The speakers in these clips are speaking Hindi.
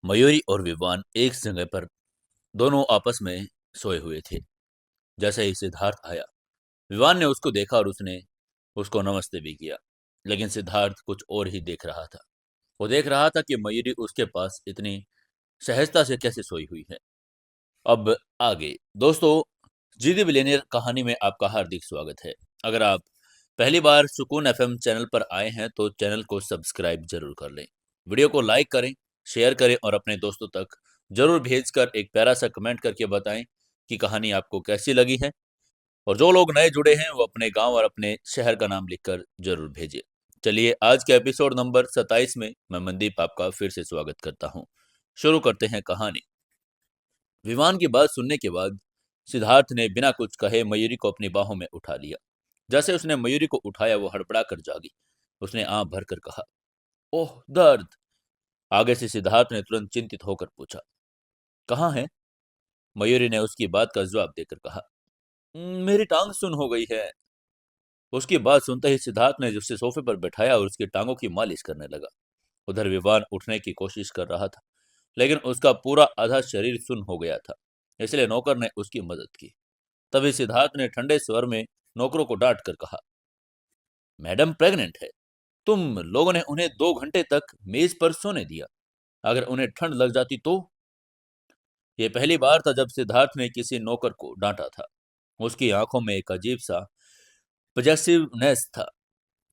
मयूरी और विवान एक जगह पर दोनों आपस में सोए हुए थे। जैसे ही सिद्धार्थ आया, विवान ने उसको देखा और उसने उसको नमस्ते भी किया। लेकिन सिद्धार्थ कुछ और ही देख रहा था। वो देख रहा था कि मयूरी उसके पास इतनी सहजता से कैसे सोई हुई है। अब आगे दोस्तों, जी दी बिलियनियर कहानी में आपका हार्दिक स्वागत है। अगर आप पहली बार सुकून एफएम चैनल पर आए हैं तो चैनल को सब्सक्राइब जरूर कर लें। वीडियो को लाइक करें, शेयर करें और अपने दोस्तों तक जरूर भेजकर एक प्यारा सा कमेंट करके बताएं कि कहानी आपको कैसी लगी है। और जो लोग नए जुड़े हैं वो अपने गांव और अपने शहर का नाम लिखकर जरूर भेजिए। चलिए आज के एपिसोड नंबर 27 में मैं मनदीप आपका फिर से स्वागत करता हूं। शुरू करते हैं कहानी। विमान की बात सुनने के बाद सिद्धार्थ ने बिना कुछ कहे मयूरी को अपनी बाहों में उठा लिया। जैसे उसने मयूरी को उठाया वो हड़बड़ा कर जागी। उसने आंख भर कर कहा, ओह दर्द। आगे से सिद्धार्थ ने तुरंत चिंतित होकर पूछा, कहाँ है? मयूरी ने उसकी बात का जवाब देकर कहा, मेरी टांग सुन हो गई है।" उसकी बात सुनते ही सिद्धार्थ ने उसे सोफे पर बैठाया और उसकी टांगों की मालिश करने लगा। उधर विवान उठने की कोशिश कर रहा था, लेकिन उसका पूरा आधा शरीर सुन्न हो गया था। इसलिए नौकर ने उसकी मदद की। तभी सिद्धार्थ ने ठंडे स्वर में नौकरों को डांट कर कहा, मैडम प्रेग्नेंट है। तुम लोगों ने उन्हें 2 घंटे तक मेज पर सोने दिया। अगर उन्हें ठंड लग जाती तो? यह पहली बार था जब सिद्धार्थ ने किसी नौकर को डांटा था। उसकी आंखों में एक अजीब सा पजेसिवनेस था।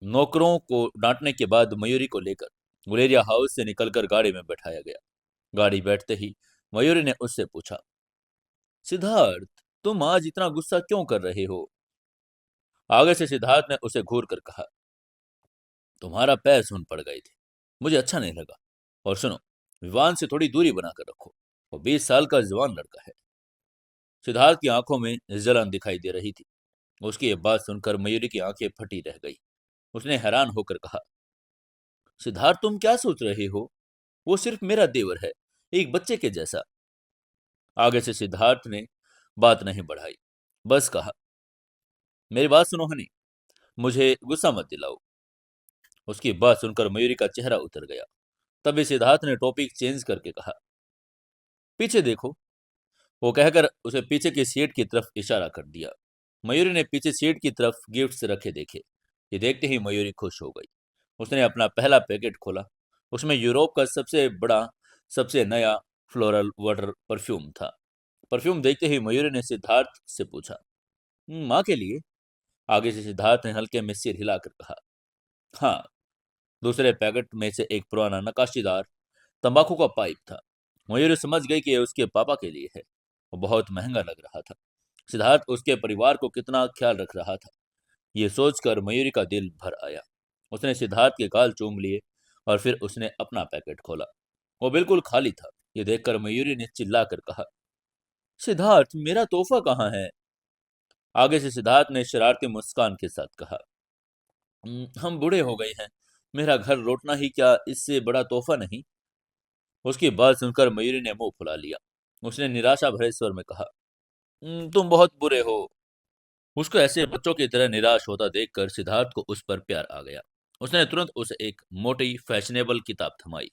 नौकरों को डांटने के बाद मयूरी को लेकर गुलेरिया हाउस से निकलकर गाड़ी में बैठाया गया। गाड़ी बैठते ही मयूरी ने उससे पूछा, सिद्धार्थ, तुम आज इतना गुस्सा क्यों कर रहे हो? आगे से सिद्धार्थ ने उसे घूर कर कहा, तुम्हारा पैर सुन पड़ गए थे, मुझे अच्छा नहीं लगा। और सुनो, विवान से थोड़ी दूरी बनाकर रखो, वो 20 साल का जवान लड़का है। सिद्धार्थ की आंखों में जलन दिखाई दे रही थी। उसकी ये बात सुनकर मयूरी की आंखें फटी रह गई। उसने हैरान होकर कहा, सिद्धार्थ तुम क्या सोच रहे हो? वो सिर्फ मेरा देवर है, एक बच्चे के जैसा। आगे से सिद्धार्थ ने बात नहीं बढ़ाई, बस कहा, मेरी बात सुनो हनी, मुझे गुस्सा मत दिलाओ। उसकी बात सुनकर मयूरी का चेहरा उतर गया। तभी सिद्धार्थ ने टॉपिक चेंज करके कहा, पीछे देखो। वो कहकर उसे पीछे की सीट की तरफ इशारा कर दिया। मयूरी ने पीछे सीट की तरफ गिफ्ट्स रखे देखे। ये देखते ही मयूरी खुश हो गई। उसने अपना पहला पैकेट खोला। उसमें यूरोप का सबसे बड़ा, सबसे नया फ्लोरल वाटर परफ्यूम था। परफ्यूम देखते ही मयूरी ने सिद्धार्थ से पूछा, माँ के लिए?" आगे से सिद्धार्थ ने हल्के में सिर हिलाकर कहा, हाँ। दूसरे पैकेट में से एक पुराना नकाशीदार तंबाकू का पाइप था। मयूरी समझ गई कि यह उसके पापा के लिए है। वो बहुत महंगा लग रहा था। सिद्धार्थ उसके परिवार को कितना ख्याल रख रहा था, ये सोचकर मयूरी का दिल भर आया। उसने सिद्धार्थ के गाल चूम लिए और फिर उसने अपना पैकेट खोला। वो बिल्कुल खाली था। ये देखकर मयूरी ने चिल्लाकर कहा, सिद्धार्थ, मेरा तोहफा कहाँ है?" आगे से सिद्धार्थ ने शरारती मुस्कान के साथ कहा, हम बूढ़े हो गए हैं, मेरा घर लौटना ही क्या इससे बड़ा तोहफा नहीं?" उसकी बात सुनकर मयूरी ने मुंह फुला लिया। उसने निराशा भरे स्वर में कहा, तुम बहुत बुरे हो।" उसको ऐसे बच्चों की तरह निराश होता देखकर सिद्धार्थ को उस पर प्यार आ गया। उसने तुरंत उसे एक मोटी फैशनेबल किताब थमाई।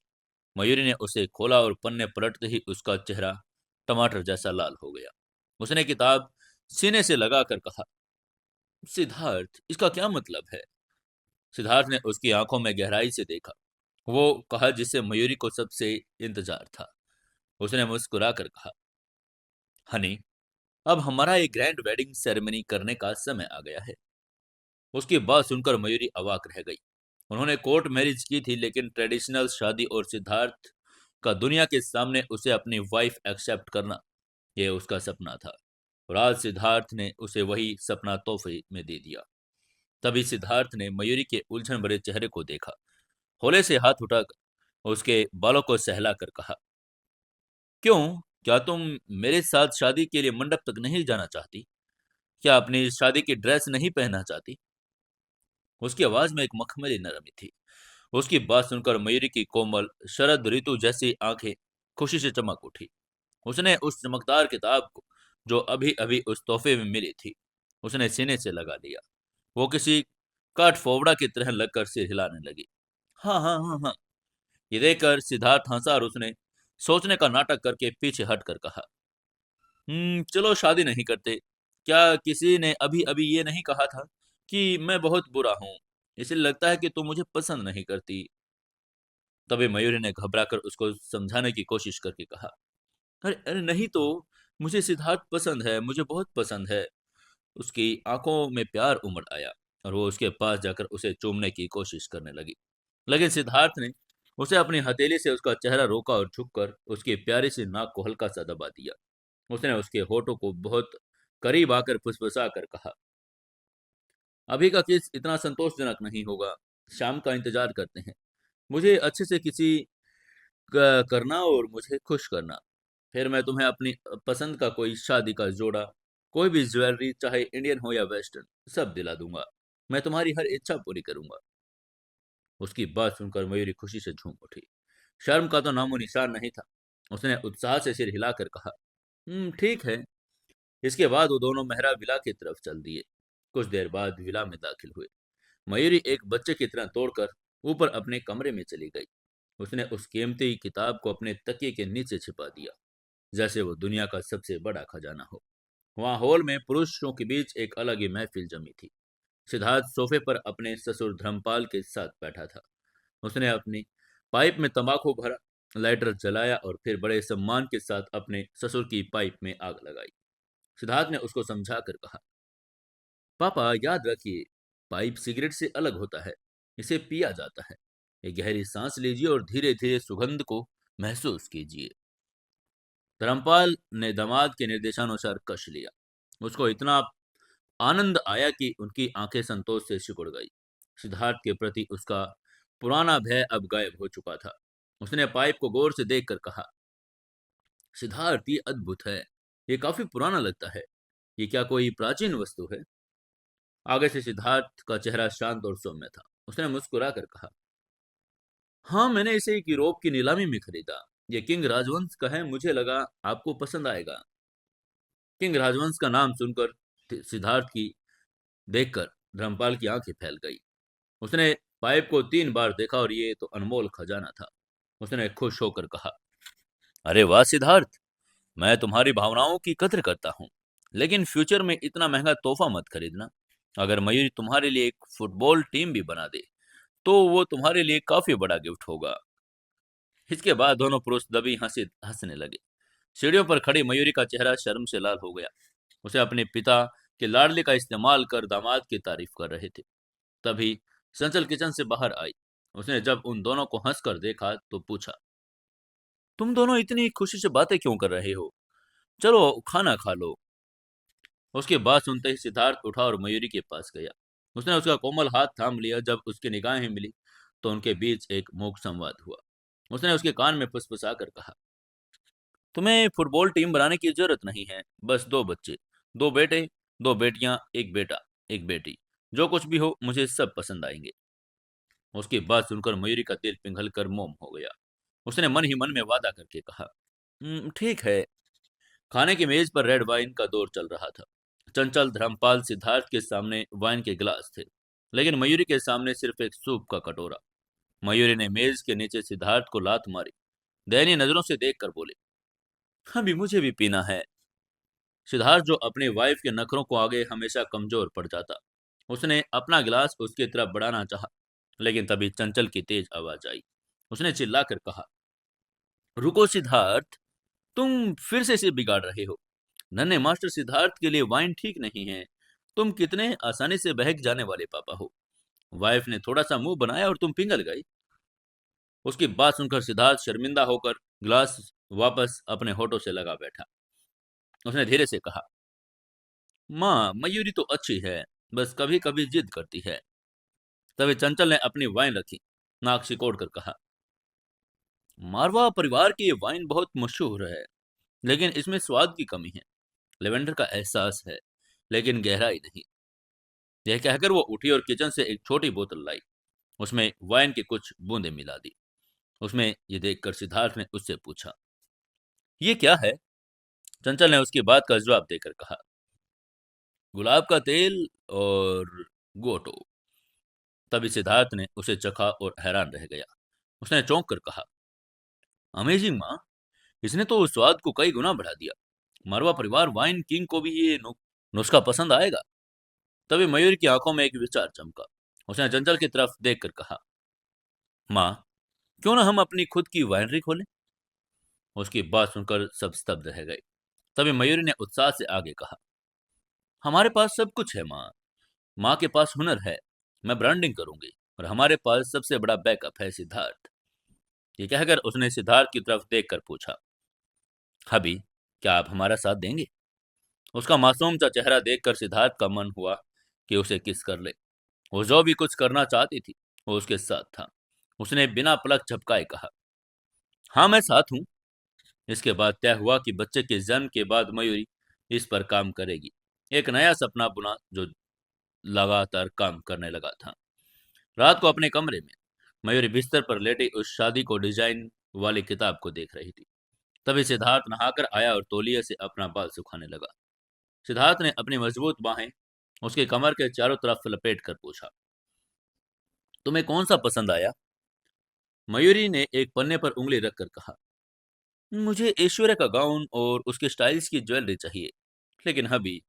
मयूरी ने उसे खोला और पन्ने पलटते ही उसका चेहरा टमाटर जैसा लाल हो गया। उसने किताब सीने से लगाकर कहा, सिद्धार्थ, इसका क्या मतलब है? सिद्धार्थ ने उसकी आंखों में गहराई से देखा। वो कहा जिससे मयूरी को सबसे इंतजार था। उसने मुस्कुरा कर कहा, हनी, अब हमारा एक ग्रैंड वेडिंग सेरेमनी करने का समय आ गया है। उसकी बात सुनकर मयूरी अवाक रह गई। उन्होंने कोर्ट मैरिज की थी, लेकिन ट्रेडिशनल शादी और सिद्धार्थ का दुनिया के सामने उसे अपनी वाइफ एक्सेप्ट करना, यह उसका सपना था। और आज सिद्धार्थ ने उसे वही सपना तोहफे में दे दिया। तभी सिद्धार्थ ने मयूरी के उलझन भरे चेहरे को देखा। होले से हाथ उठाकर उसके बालों को सहला कर कहा, क्यों? क्या तुम मेरे साथ शादी के लिए मंडप तक नहीं जाना चाहती? क्या अपनी शादी की ड्रेस नहीं पहनना चाहती? उसकी आवाज में एक मखमली नरमी थी। उसकी बात सुनकर मयूरी की कोमल शरद ऋतु जैसी आंखें खुशी से चमक उठी। उसने उस चमकदार किताब को, जो अभी अभी उस तोहफे में मिली थी, उसने सीने से लगा लिया। वो किसी काठ फोवड़ा की तरह लगकर सिर हिलाने लगी। हाँ हाँ हाँ हाँ। ये देखकर सिद्धार्थ हंसा और उसने सोचने का नाटक करके पीछे हटकर कहा, चलो शादी नहीं करते। क्या किसी ने अभी अभी ये नहीं कहा था कि मैं बहुत बुरा हूँ, इसलिए लगता है कि तुम मुझे पसंद नहीं करती। तभी मयूरी ने घबराकर उसको समझाने की कोशिश करके कहा, अरे अरे नहीं तो, मुझे सिद्धार्थ पसंद है, मुझे बहुत पसंद है। उसकी आंखों में प्यार उमड़ आया और वो उसके पास जाकर उसे चूमने की कोशिश करने लगी। लेकिन सिद्धार्थ ने उसे अपनी हथेली से उसका चेहरा रोका और झुककर उसकी प्यारी सी नाक को हल्का सा दबा दिया। उसने उसके होठों को बहुत करीब आकर फुसफुसा कर कहा, अभी का किस इतना संतोषजनक नहीं होगा, शाम का इंतजार करते हैं। मुझे अच्छे से किसी करना और मुझे खुश करना, फिर मैं तुम्हें अपनी पसंद का कोई शादी का जोड़ा, कोई भी ज्वेलरी, चाहे इंडियन हो या वेस्टर्न, सब दिला दूंगा। मैं तुम्हारी हर इच्छा पूरी करूंगा। उसकी बात सुनकर मयूरी खुशी से झूम उठी। शर्म का तो नामो निशान नहीं था। उसने उत्साह से सिर हिलाकर कहा, ठीक है। इसके बाद वो दोनों मेहरा विला की तरफ चल दिए। कुछ देर बाद विला में दाखिल हुए। मयूरी एक बच्चे की तरह तोड़कर ऊपर अपने कमरे में चली गई। उसने उस कीमती किताब को अपने तकिए के नीचे छिपा दिया, जैसे वो दुनिया का सबसे बड़ा खजाना हो। वहां हॉल में पुरुषों के बीच एक अलग ही महफिल जमी थी। सिद्धार्थ सोफे पर अपने ससुर धर्मपाल के साथ बैठा था। उसने अपनी पाइप में तंबाकू भरा, लाइटर जलाया और फिर बड़े सम्मान के साथ अपने ससुर की पाइप में आग लगाई। सिद्धार्थ ने उसको समझा कर कहा, पापा याद रखिए, पाइप सिगरेट से अलग होता है, इसे पिया जाता है। एक गहरी सांस लीजिए और धीरे धीरे सुगंध को महसूस कीजिए। धर्मपाल ने दामाद के निर्देशानुसार कश लिया। उसको इतना आनंद आया कि उनकी आंखें संतोष से सिकुड़ गई। सिद्धार्थ के प्रति उसका पुराना भय अब गायब हो चुका था। उसने पाइप को गौर से देखकर कहा, सिद्धार्थ ये अद्भुत है, ये काफी पुराना लगता है। ये क्या कोई प्राचीन वस्तु है? आगे से सिद्धार्थ का चेहरा शांत और सौम्य था। उसने मुस्कुरा कर कहा, हाँ, मैंने इसे एक यूरोप की नीलामी में खरीदा। ये किंग राजवंश का है, मुझे लगा आपको पसंद आएगा। किंग राजवंश का नाम सुनकर सिद्धार्थ की देखकर धर्मपाल की आंखें फैल गई। उसने पाइप को 3 बार देखा और ये तो अनमोल खजाना था। उसने खुश होकर कहा, अरे वाह सिद्धार्थ, मैं तुम्हारी भावनाओं की कद्र करता हूँ, लेकिन फ्यूचर में इतना महंगा तोहफा मत खरीदना। अगर मयूरी तुम्हारे लिए एक फुटबॉल टीम भी बना दे तो वो तुम्हारे लिए काफी बड़ा गिफ्ट होगा। इसके बाद दोनों पुरुष दबी हंसी हंसने लगे। सीढ़ियों पर खड़ी मयूरी का चेहरा शर्म से लाल हो गया। उसे अपने पिता के लाडले का इस्तेमाल कर दामाद की तारीफ कर रहे थे। तभी चंचल किचन से बाहर आई। उसने जब उन दोनों को हंसकर देखा तो पूछा, तुम दोनों इतनी खुशी से बातें क्यों कर रहे हो? चलो खाना खा लो। उसकी बात सुनते ही सिद्धार्थ उठा और मयूरी के पास गया। उसने उसका कोमल हाथ थाम लिया। जब उसकी निगाहें मिली तो उनके बीच एक मूक संवाद हुआ। उसने उसके कान में फुसफुसा कर कहा, तुम्हें फुटबॉल टीम बनाने की जरूरत नहीं है। बस 2 बच्चे, 2 बेटे, 2 बेटियां, एक बेटा, एक बेटी, जो कुछ भी हो मुझे सब पसंद आएंगे। उसकी बात सुनकर मयूरी का दिल पिघल कर मोम हो गया। उसने मन ही मन में वादा करके कहा, ठीक है। खाने की मेज पर रेड वाइन का दौर चल रहा था। चंचल, धर्मपाल, सिद्धार्थ के सामने वाइन के गिलास थे, लेकिन मयूरी के सामने सिर्फ एक सूप का कटोरा। मयूरी ने मेज के नीचे सिद्धार्थ को लात मारी। दयनीय नजरों से देखकर बोले, अभी मुझे भी पीना है। सिद्धार्थ, जो अपनी वाइफ के नखरों को आगे हमेशा कमजोर पड़ जाता, उसने अपना गिलास उसकी तरफ बढ़ाना चाहा, लेकिन तभी चंचल की तेज आवाज आई। उसने चिल्लाकर कहा, रुको सिद्धार्थ, तुम फिर से इसे बिगाड़ रहे हो। नन्हे मास्टर सिद्धार्थ के लिए वाइन ठीक नहीं है। तुम कितने आसानी से बहक जाने वाले पापा हो। वाइफ ने थोड़ा सा मुंह बनाया और तुम पिघल गई। उसकी बात सुनकर सिद्धार्थ शर्मिंदा होकर गिलास वापस अपने होठों से लगा बैठा। उसने धीरे से कहा, माँ, मयूरी तो अच्छी है, बस कभी कभी जिद करती है। तभी चंचल ने अपनी वाइन रखी, नाक सिकोड़ कर कहा, मारवा परिवार की ये वाइन बहुत मशहूर है, लेकिन इसमें स्वाद की कमी है। लेवेंडर का एहसास है, लेकिन गहराई नहीं। यह कहकर वो उठी और किचन से एक छोटी बोतल लाई। उसमें वाइन की कुछ बूंदें मिला दी। उसमें ये देखकर सिद्धार्थ ने उससे पूछा, ये क्या है? चंचल ने उसकी बात का जवाब देकर कहा, गुलाब का तेल और गोटो। तभी सिद्धार्थ ने उसे चखा और हैरान रह गया। उसने चौंक कर कहा, अमेजिंग माँ, इसने तो स्वाद को कई गुना बढ़ा दिया। मारवा परिवार वाइन किंग को भी ये नुस्खा पसंद आएगा। तभी मयूर की आंखों में एक विचार चमका। उसने चंचल की तरफ देखकर कहा, माँ, क्यों ना हम अपनी खुद की वाइनरी खोलें? उसकी बात सुनकर सब स्तब्ध रह गए। तभी मयूरी ने उत्साह से आगे कहा, हमारे पास सब कुछ है माँ। माँ के पास हुनर है, मैं ब्रांडिंग करूंगी, और हमारे पास सबसे बड़ा बैकअप है सिद्धार्थ। ये कहकर उसने सिद्धार्थ की तरफ देखकर पूछा, हबी, क्या आप हमारा साथ देंगे? उसका मासूम सा चेहरा देखकर सिद्धार्थ का मन हुआ कि उसे किस कर ले। वो जो भी कुछ करना चाहती थी वो उसके साथ था। उसने बिना पलक झपकाए कहा, हाँ मैं साथ हूँ। इसके बाद तय हुआ कि बच्चे के जन्म के बाद मयूरी इस पर काम करेगी। एक नया सपना बुना जो लगातार काम करने लगा था। रात को अपने कमरे में मयूरी बिस्तर पर लेटी उस शादी को डिजाइन वाली किताब को देख रही थी। तभी सिद्धार्थ नहाकर आया और तौलिए से अपना बाल सुखाने लगा। सिद्धार्थ ने अपनी मजबूत बाहें उसके कमर के चारों तरफ लपेट कर पूछा, तुम्हें कौन सा पसंद आया? मयूरी ने एक पन्ने पर उंगली रखकर कहा, मुझे ऐश्वर्या का गाउन और उसके स्टाइल्स की ज्वेलरी चाहिए। लेकिन हबी,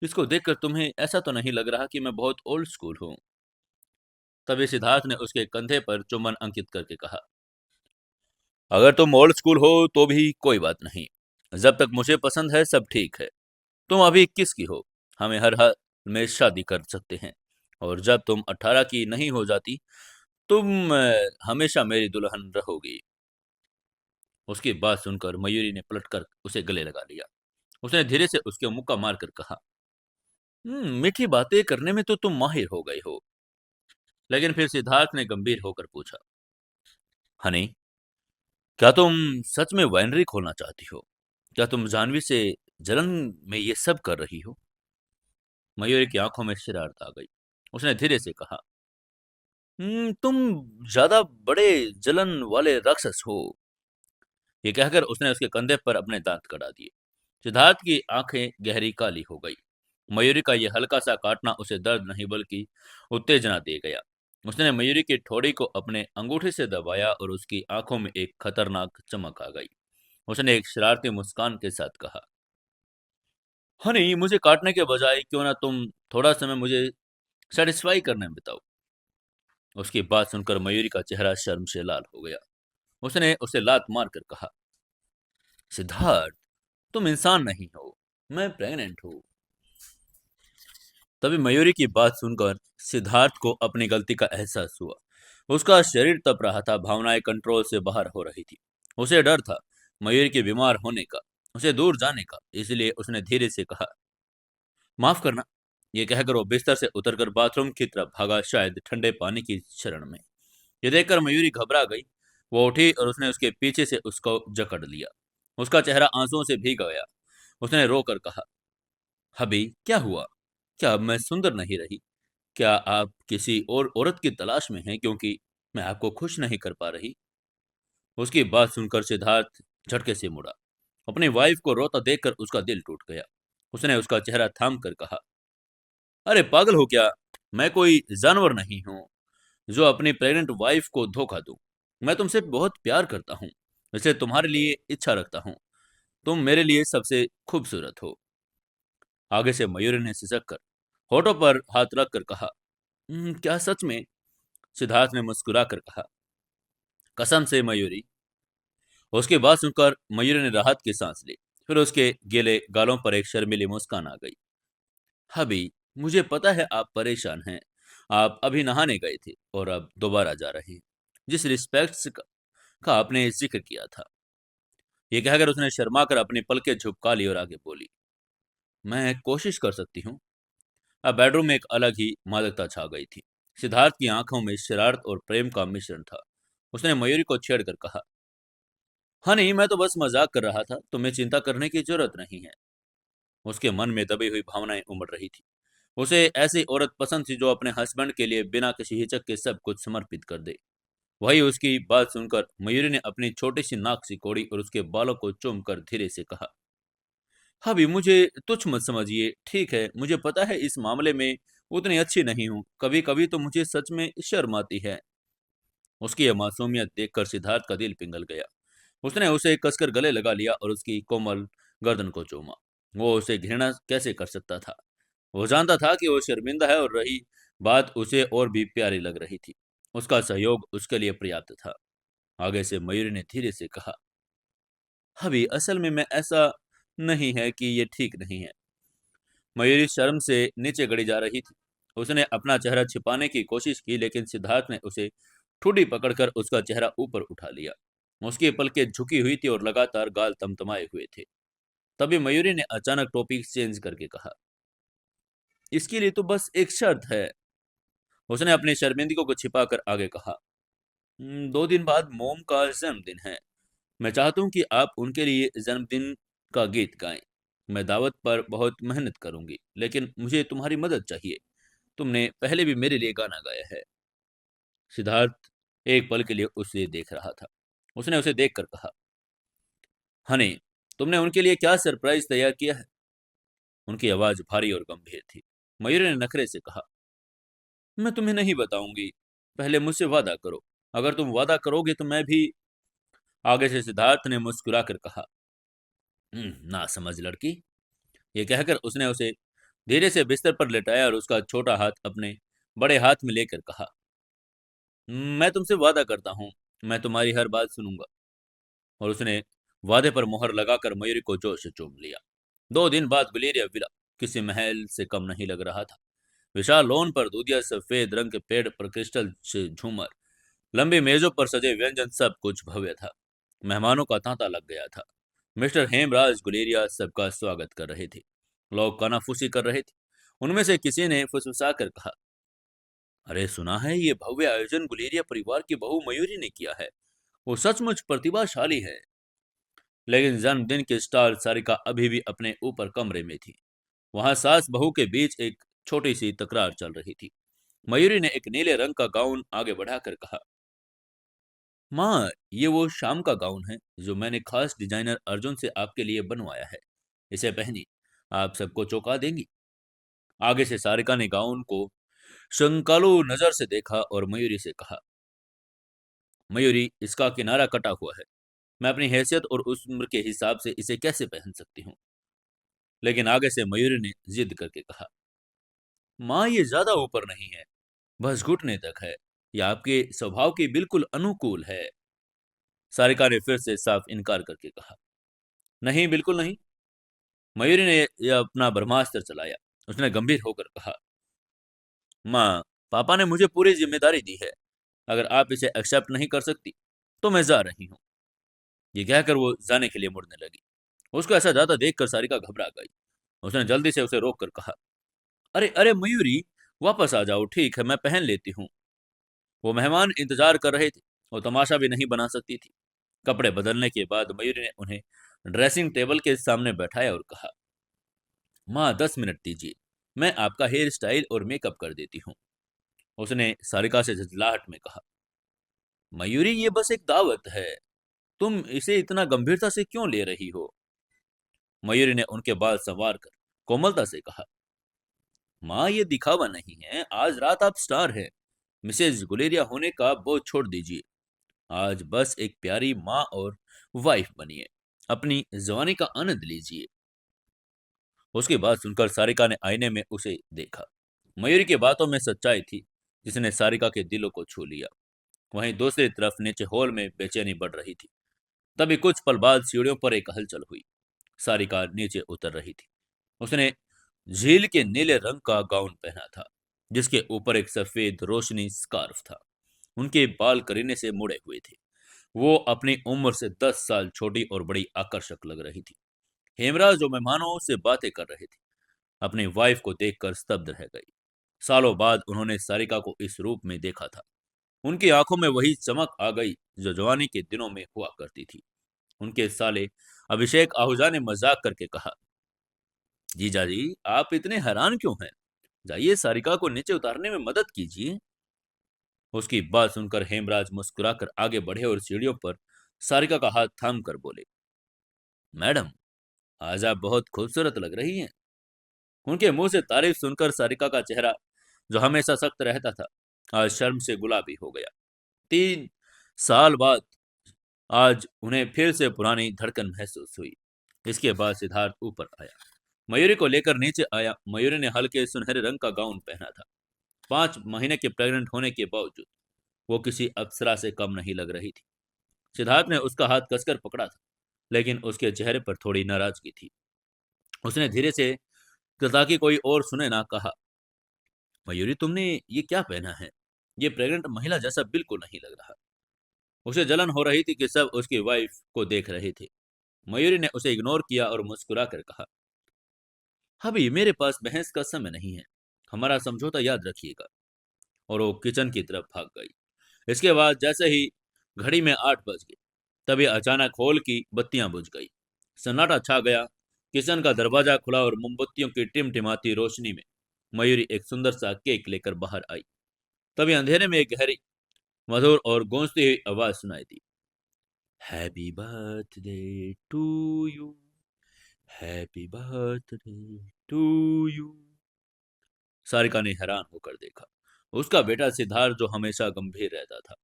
इसको देखकर तुम्हें ऐसा तो नहीं लग रहा कि मैं बहुत ओल्ड स्कूल हूँ? तभी सिद्धार्थ ने उसके कंधे पर चुंबन अंकित करके कहा, अगर तुम ओल्ड स्कूल हो तो भी कोई बात नहीं। जब तक मुझे पसंद है सब ठीक है। तुम अभी 21 की हो, हमें हर हाल में शादी कर सकते हैं। और जब तुम 18 की नहीं हो जाती, तुम हमेशा मेरी दुल्हन रहोगी। उसकी बात सुनकर मयूरी ने पलटकर उसे गले लगा लिया। उसने धीरे से उसके मुक्का मारकर कहा, मीठी बातें करने में तो तुम माहिर हो गए हो। लेकिन फिर सिद्धार्थ ने गंभीर होकर पूछा, हनी, क्या तुम सच में वाइनरी खोलना चाहती हो? क्या तुम जानवी से जलन में ये सब कर रही हो? मयूरी की आंखों में शरारत आ गई। उसने धीरे से कहा, तुम ज्यादा बड़े जलन वाले राक्षस हो। ये कहकर उसने उसके कंधे पर अपने दांत कड़ा दिए। सिद्धार्थ की आंखें गहरी काली हो गई। मयूरी का यह हल्का सा काटना उसे दर्द नहीं बल्कि उत्तेजना दे गया। उसने मयूरी की ठोड़ी को अपने अंगूठे से दबाया और उसकी आंखों में एक खतरनाक चमक आ गई। उसने एक शरारती मुस्कान के साथ कहा, हनी, मुझे काटने के बजाय क्यों ना तुम थोड़ा समय मुझे सेटिस्फाई करने में बिताओ। उसकी बात सुनकर मयूरी का चेहरा शर्म से लाल हो गया। उसने उसे लात मारकर कहा, सिद्धार्थ, तुम इंसान नहीं हो, मैं प्रेग्नेंट हूँ। तभी मयूरी की बात सुनकर सिद्धार्थ को अपनी गलती का एहसास हुआ। उसका शरीर तप रहा था, भावनाएं कंट्रोल से बाहर हो रही थी। उसे डर था मयूरी के बीमार होने का, उसे दूर जाने का। इसलिए उसने धीरे से कहा, माफ करना। ये कहकर वो बिस्तर से उतरकर बाथरूम की तरफ भागा, शायद ठंडे पानी की शरण में। ये देखकर मयूरी घबरा गई। वो उठी और उसने उसके पीछे से उसको जकड़ लिया। उसका चेहरा आंसुओं से भीग गया। उसने रोकर कहा, हबी, क्या हुआ? क्या अब मैं सुंदर नहीं रही? क्या आप किसी और औरत की तलाश में हैं क्योंकि मैं आपको खुश नहीं कर पा रही? उसकी बात सुनकर सिद्धार्थ झटके से मुड़ा। अपनी वाइफ को रोता देखकर उसका दिल टूट गया। उसने उसका चेहरा थाम कर कहा, अरे पागल हो क्या? मैं कोई जानवर नहीं हूँ जो अपनी प्रेग्नेंट वाइफ को धोखा दूं। मैं तुमसे बहुत प्यार करता हूँ, इसलिए तुम्हारे लिए इच्छा रखता हूँ। तुम मेरे लिए सबसे खूबसूरत हो। आगे से मयूरी ने सिसक कर होठों पर हाथ रख कर कहा, क्या सच में?" सिद्धार्थ ने मुस्कुरा कर कहा, कसम से मयूरी। उसकी बात सुनकर मयूरी ने राहत की सांस ली। फिर उसके गीले गालों पर एक शर्मीली मुस्कान आ गई। हबी, मुझे पता है आप परेशान हैं। आप अभी नहाने गए थे और अब दोबारा जा रहे हैं। जिस रिस्पेक्ट का आपने जिक्र किया था। ये कहकर उसने शर्मा कर अपनी पलकें झुपका ली और आगे बोली, मैं कोशिश कर सकती हूँ। अब बेडरूम में एक अलग ही मादकता छा गई थी। सिद्धार्थ की आंखों में शरारत और प्रेम का मिश्रण था। उसने मयूरी को छेड़कर कहा, हाँ नहीं, मैं तो बस मजाक कर रहा था, तुम्हें चिंता करने की जरूरत नहीं है। उसके मन में दबी हुई भावनाएं उमड़ रही थी। उसे ऐसी औरत पसंद थी जो अपने हस्बैंड के लिए बिना किसी हिचक के सब कुछ समर्पित कर दे। वही उसकी बात सुनकर मयूरी ने अपनी छोटी सी नाक सिकोड़ी और उसके बालों को चूम कर धीरे से कहा, भाभी, मुझे तुच्छ मत समझिए, ठीक है, मुझे पता है इस मामले में उतनी अच्छी नहीं हूँ, कभी कभी तो मुझे सच में शर्म आती है। उसकी यह मासूमियत देखकर सिद्धार्थ का दिल पिघल गया। उसने उसे कसकर गले लगा लिया और उसकी कोमल गर्दन को चूमा। वो उसे घृणा कैसे कर सकता था? वो जानता था कि वो शर्मिंदा है, और रही बात उसे और भी प्यारी लग रही थी। उसका सहयोग उसके लिए पर्याप्त था। आगे से मयूरी ने धीरे से कहा, अभी असल में मैं ऐसा नहीं है कि ये ठीक नहीं है। मयूरी शर्म से नीचे गड़ी जा रही थी। उसने अपना चेहरा छिपाने की कोशिश की, लेकिन सिद्धार्थ ने उसे ठूडी पकड़कर उसका चेहरा ऊपर उठा लिया। उसकी पलकें झुकी हुई थी और लगातार गाल तमतमाए हुए थे। तभी मयूरी ने अचानक टॉपिक चेंज करके कहा, इसके लिए तो बस एक शर्त है। उसने अपनी शर्मिंदगी को छिपाकर आगे कहा, दो दिन बाद मोम का जन्मदिन है। मैं चाहता हूँ कि आप उनके लिए जन्मदिन का गीत गाएं। मैं दावत पर बहुत मेहनत करूंगी, लेकिन मुझे तुम्हारी मदद चाहिए। तुमने पहले भी मेरे लिए गाना गाया है। सिद्धार्थ एक पल के लिए उसे देख रहा था। उसने उसे देखकर कहा, हनी, तुमने उनके लिए क्या सरप्राइज तैयार किया है? उनकी आवाज भारी और गंभीर थी। मयूरी ने नखरे से कहा, मैं तुम्हें नहीं बताऊंगी। पहले मुझसे वादा करो। अगर तुम वादा करोगे तो मैं भी। आगे से सिद्धार्थ ने मुस्कुराकर कहा, ना समझ लड़की। ये कहकर उसने उसे धीरे से बिस्तर पर लेटाया और उसका छोटा हाथ अपने बड़े हाथ में लेकर कहा, मैं तुमसे वादा करता हूँ, मैं तुम्हारी हर बात सुनूंगा। और उसने वादे पर मोहर लगाकर मयूरी को जोर से चूम लिया। 2 दिन बाद गुलेरिया विला किसी महल से कम नहीं लग रहा था। विशाल लॉन पर दूधिया सफेद रंग के पेड़ पर क्रिस्टल से झूमर, लंबी मेजों पर सजे व्यंजन, सब कुछ भव्य था। मेहमानों का तांता लग गया था। मिस्टर हेमराज गुलेरिया सबका स्वागत कर रहे थे। लोग कानाफूसी कर रहे थे। उनमें से किसी ने फुसफुसाकर कहा, अरे सुना है ये भव्य आयोजन गुलेरिया परिवार की बहू मयूरी ने किया है। वो सचमुच प्रतिभाशाली है। लेकिन जन्मदिन की स्टार सारिका अभी भी अपने ऊपर कमरे में थी। वहां सास बहू के बीच एक छोटी सी तकरार चल रही थी। मयूरी ने एक नीले रंग का गाउन आगे बढ़ाकर कहा, माँ, ये वो शाम का गाउन है जो मैंने खास डिजाइनर अर्जुन से आपके लिए बनवाया है। इसे पहनी, आप सबको चौंका देंगी। आगे से सारिका ने गाउन को शंकालू नजर से देखा और मयूरी से कहा, मयूरी, इसका किनारा कटा हुआ है। मैं अपनी हैसियत और उस उम्र के हिसाब से इसे कैसे पहन सकती हूँ? लेकिन आगे से मयूरी ने जिद करके कहा, माँ, ये ज्यादा ऊपर नहीं है, बस घुटने तक है। यह आपके स्वभाव के बिल्कुल अनुकूल है। सारिका ने फिर से साफ इनकार करके कहा, नहीं, बिल्कुल नहीं। मयूरी ने यह अपना ब्रह्मास्त्र चलाया। उसने गंभीर होकर कहा, माँ, पापा ने मुझे पूरी जिम्मेदारी दी है। अगर आप इसे एक्सेप्ट नहीं कर सकती तो मैं जा रही हूँ। ये कहकर वो जाने के लिए मुड़ने लगी। उसको ऐसा जाता देखकर सारिका घबरा गई। उसने जल्दी से उसे रोक कर कहा, अरे अरे मयूरी, वापस आ जाओ। ठीक है, मैं पहन लेती हूँ। वो मेहमान इंतजार कर रहे थे। वो तमाशा भी नहीं बना सकती थी। कपड़े बदलने के बाद मयूरी ने उन्हें ड्रेसिंग टेबल के सामने बैठाया और कहा, माँ, 10 मिनट दीजिए, मैं आपका हेयर स्टाइल और मेकअप कर देती हूँ। उसने सारिका से झुंझलाहट में कहा, मयूरी, ये बस एक दावत है। तुम इसे इतना गंभीरता से क्यों ले रही हो? मयूरी ने उनके बाल संवार कर कोमलता से कहा, माँ, ये दिखावा नहीं है। आज रात आप स्टार हैं। मिसेज गुलेरिया होने का बोझ छोड़ दीजिए। आज बस एक प्यारी माँ और वाइफ बनिए। अपनी जवानी का आनंद लीजिए। उसकी बात सुनकर सारिका ने आईने में उसे देखा। मयूरी की बातों में सच्चाई थी, जिसने सारिका के दिलों को छू लिया। वहीं दूसरी तरफ नीचे हॉल में बेचैनी बढ़ रही थी। तभी कुछ पल बाद सीढ़ियों पर एक हलचल हुई। सारिका नीचे उतर रही थी। उसने झील के नीले रंग का गाउन पहना था, जिसके ऊपर एक सफेद रोशनी स्कार्फ था। उनके बाल करीने से मुड़े हुए थे। वो अपनी उम्र से 10 साल छोटी और बड़ी आकर्षक लग रही थी। हेमराज जो मेहमानों से बातें कर रहे थे, अपनी वाइफ को देखकर स्तब्ध रह गई। सालों बाद उन्होंने सारिका को इस रूप में देखा था। उनकी आंखों में वही चमक आ गई जो जवानी के दिनों में हुआ करती थी। उनके साले अभिषेक आहूजा ने मजाक करके कहा, जीजा जी, आप इतने हैरान क्यों हैं? जाइए, सारिका को नीचे उतारने में मदद कीजिए। उसकी बात सुनकर हेमराज मुस्कुराकर आगे बढ़े और सीढ़ियों पर सारिका का हाथ थाम कर बोले, मैडम, आज आप बहुत खूबसूरत लग रही हैं। उनके मुंह से तारीफ सुनकर सारिका का चेहरा, जो हमेशा सख्त रहता था, आज शर्म से गुलाबी हो गया। 3 साल बाद आज उन्हें फिर से पुरानी धड़कन महसूस हुई। इसके बाद सिद्धार्थ ऊपर आया, मयूरी को लेकर नीचे आया। मयूरी ने हल्के सुनहरे रंग का गाउन पहना था। 5 महीने के प्रेग्नेंट होने के बावजूद वो किसी अप्सरा से कम नहीं लग रही थी। सिद्धार्थ ने उसका हाथ कसकर पकड़ा था, लेकिन उसके चेहरे पर थोड़ी नाराजगी थी। उसने धीरे से, ताकि कोई और सुने ना, कहा, मयूरी, तुमने ये क्या पहना है? ये प्रेग्नेंट महिला जैसा बिल्कुल नहीं लग रहा। उसे जलन हो रही थी कि सब उसकी वाइफ को देख रहे थे। मयूरी ने उसे इग्नोर किया और मुस्कुरा कर कहा, अभी मेरे पास बहस का समय नहीं है, हमारा समझौता याद रखिएगा। और वो किचन की तरफ भाग गई। इसके बाद जैसे ही घड़ी में 8 बज गए, तभी अचानक हॉल की बत्तियां बुझ गई। सन्नाटा छा गया। किचन का दरवाजा खुला और मोमबत्तियों की टिमटिमाती रोशनी में मयूरी एक सुंदर सा केक लेकर बाहर आई। तभी अंधेरे में एक गहरी, मधुर और गूंजती हुई आवाज सुनाई दी, happy birthday to you, happy birthday to you. Sarika ने हैरान होकर देखा। उसका बेटा सिद्धार्थ, जो हमेशा गंभीर रहता था,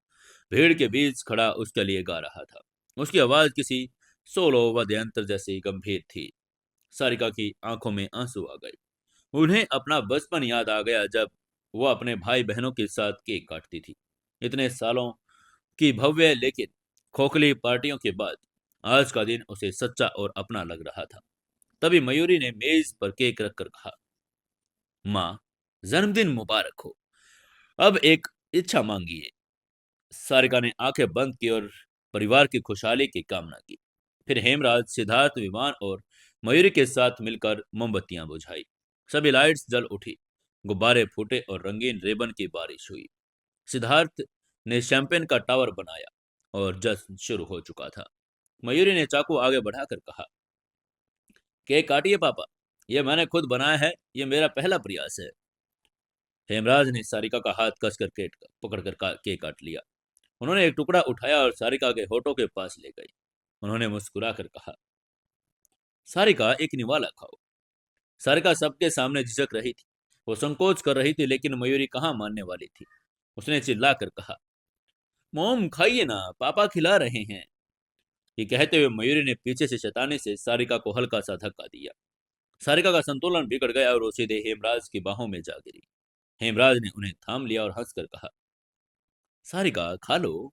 भीड़ के बीच खड़ा उसके लिए गा रहा था। उसकी आवाज किसी सोलो वाद्य यंत्र जैसी गंभीर थी। सारिका की आंखों में आंसू आ गए। उन्हें अपना बचपन याद आ गया, जब वो अपने भाई बहनों के साथ केक काटती थी। इतने सालों की भव्य लेकिन खोखली पार्टियों के बाद आज का दिन उसे सच्चा और अपना लग रहा था। तभी मयूरी ने मेज पर केक रखकर कहा, माँ, जन्मदिन मुबारक हो। अब एक इच्छा मांगिए। सारिका ने आंखें बंद की और परिवार की खुशहाली की कामना की। फिर हेमराज, सिद्धार्थ, विमान और मयूरी के साथ मिलकर मोमबत्तियां बुझाई। सभी लाइट्स जल उठी, गुब्बारे फूटे और रंगीन रिबन की बारिश हुई। सिद्धार्थ ने शैंपेन का टावर बनाया और जश्न शुरू हो चुका था। मयूरी ने चाकू आगे बढ़ाकर कहा, केक काटिए पापा, ये मैंने खुद बनाया है, ये मेरा पहला प्रयास है। हेमराज ने सारिका का हाथ कसकर केक पकड़कर केक काट लिया। उन्होंने एक टुकड़ा उठाया और सारिका के होठों के पास ले गई। उन्होंने मुस्कुरा कर कहा, सारिका, एक निवाला खाओ। सारिका सबके सामने झिझक रही थी। वो संकोच कर रही थी, लेकिन मयूरी कहाँ मानने वाली थी। उसने चिल्ला कर कहा, मोम खाइए ना, पापा खिला रहे हैं। ये कहते हुए मयूरी ने पीछे से शैतानी से सारिका को हल्का सा धक्का दिया। सारिका का संतुलन बिगड़ गया और वो सीधे हेमराज की बाहों में जा गिरी। हेमराज ने उन्हें थाम लिया और हंसकर कहा, सारिका, खा लो।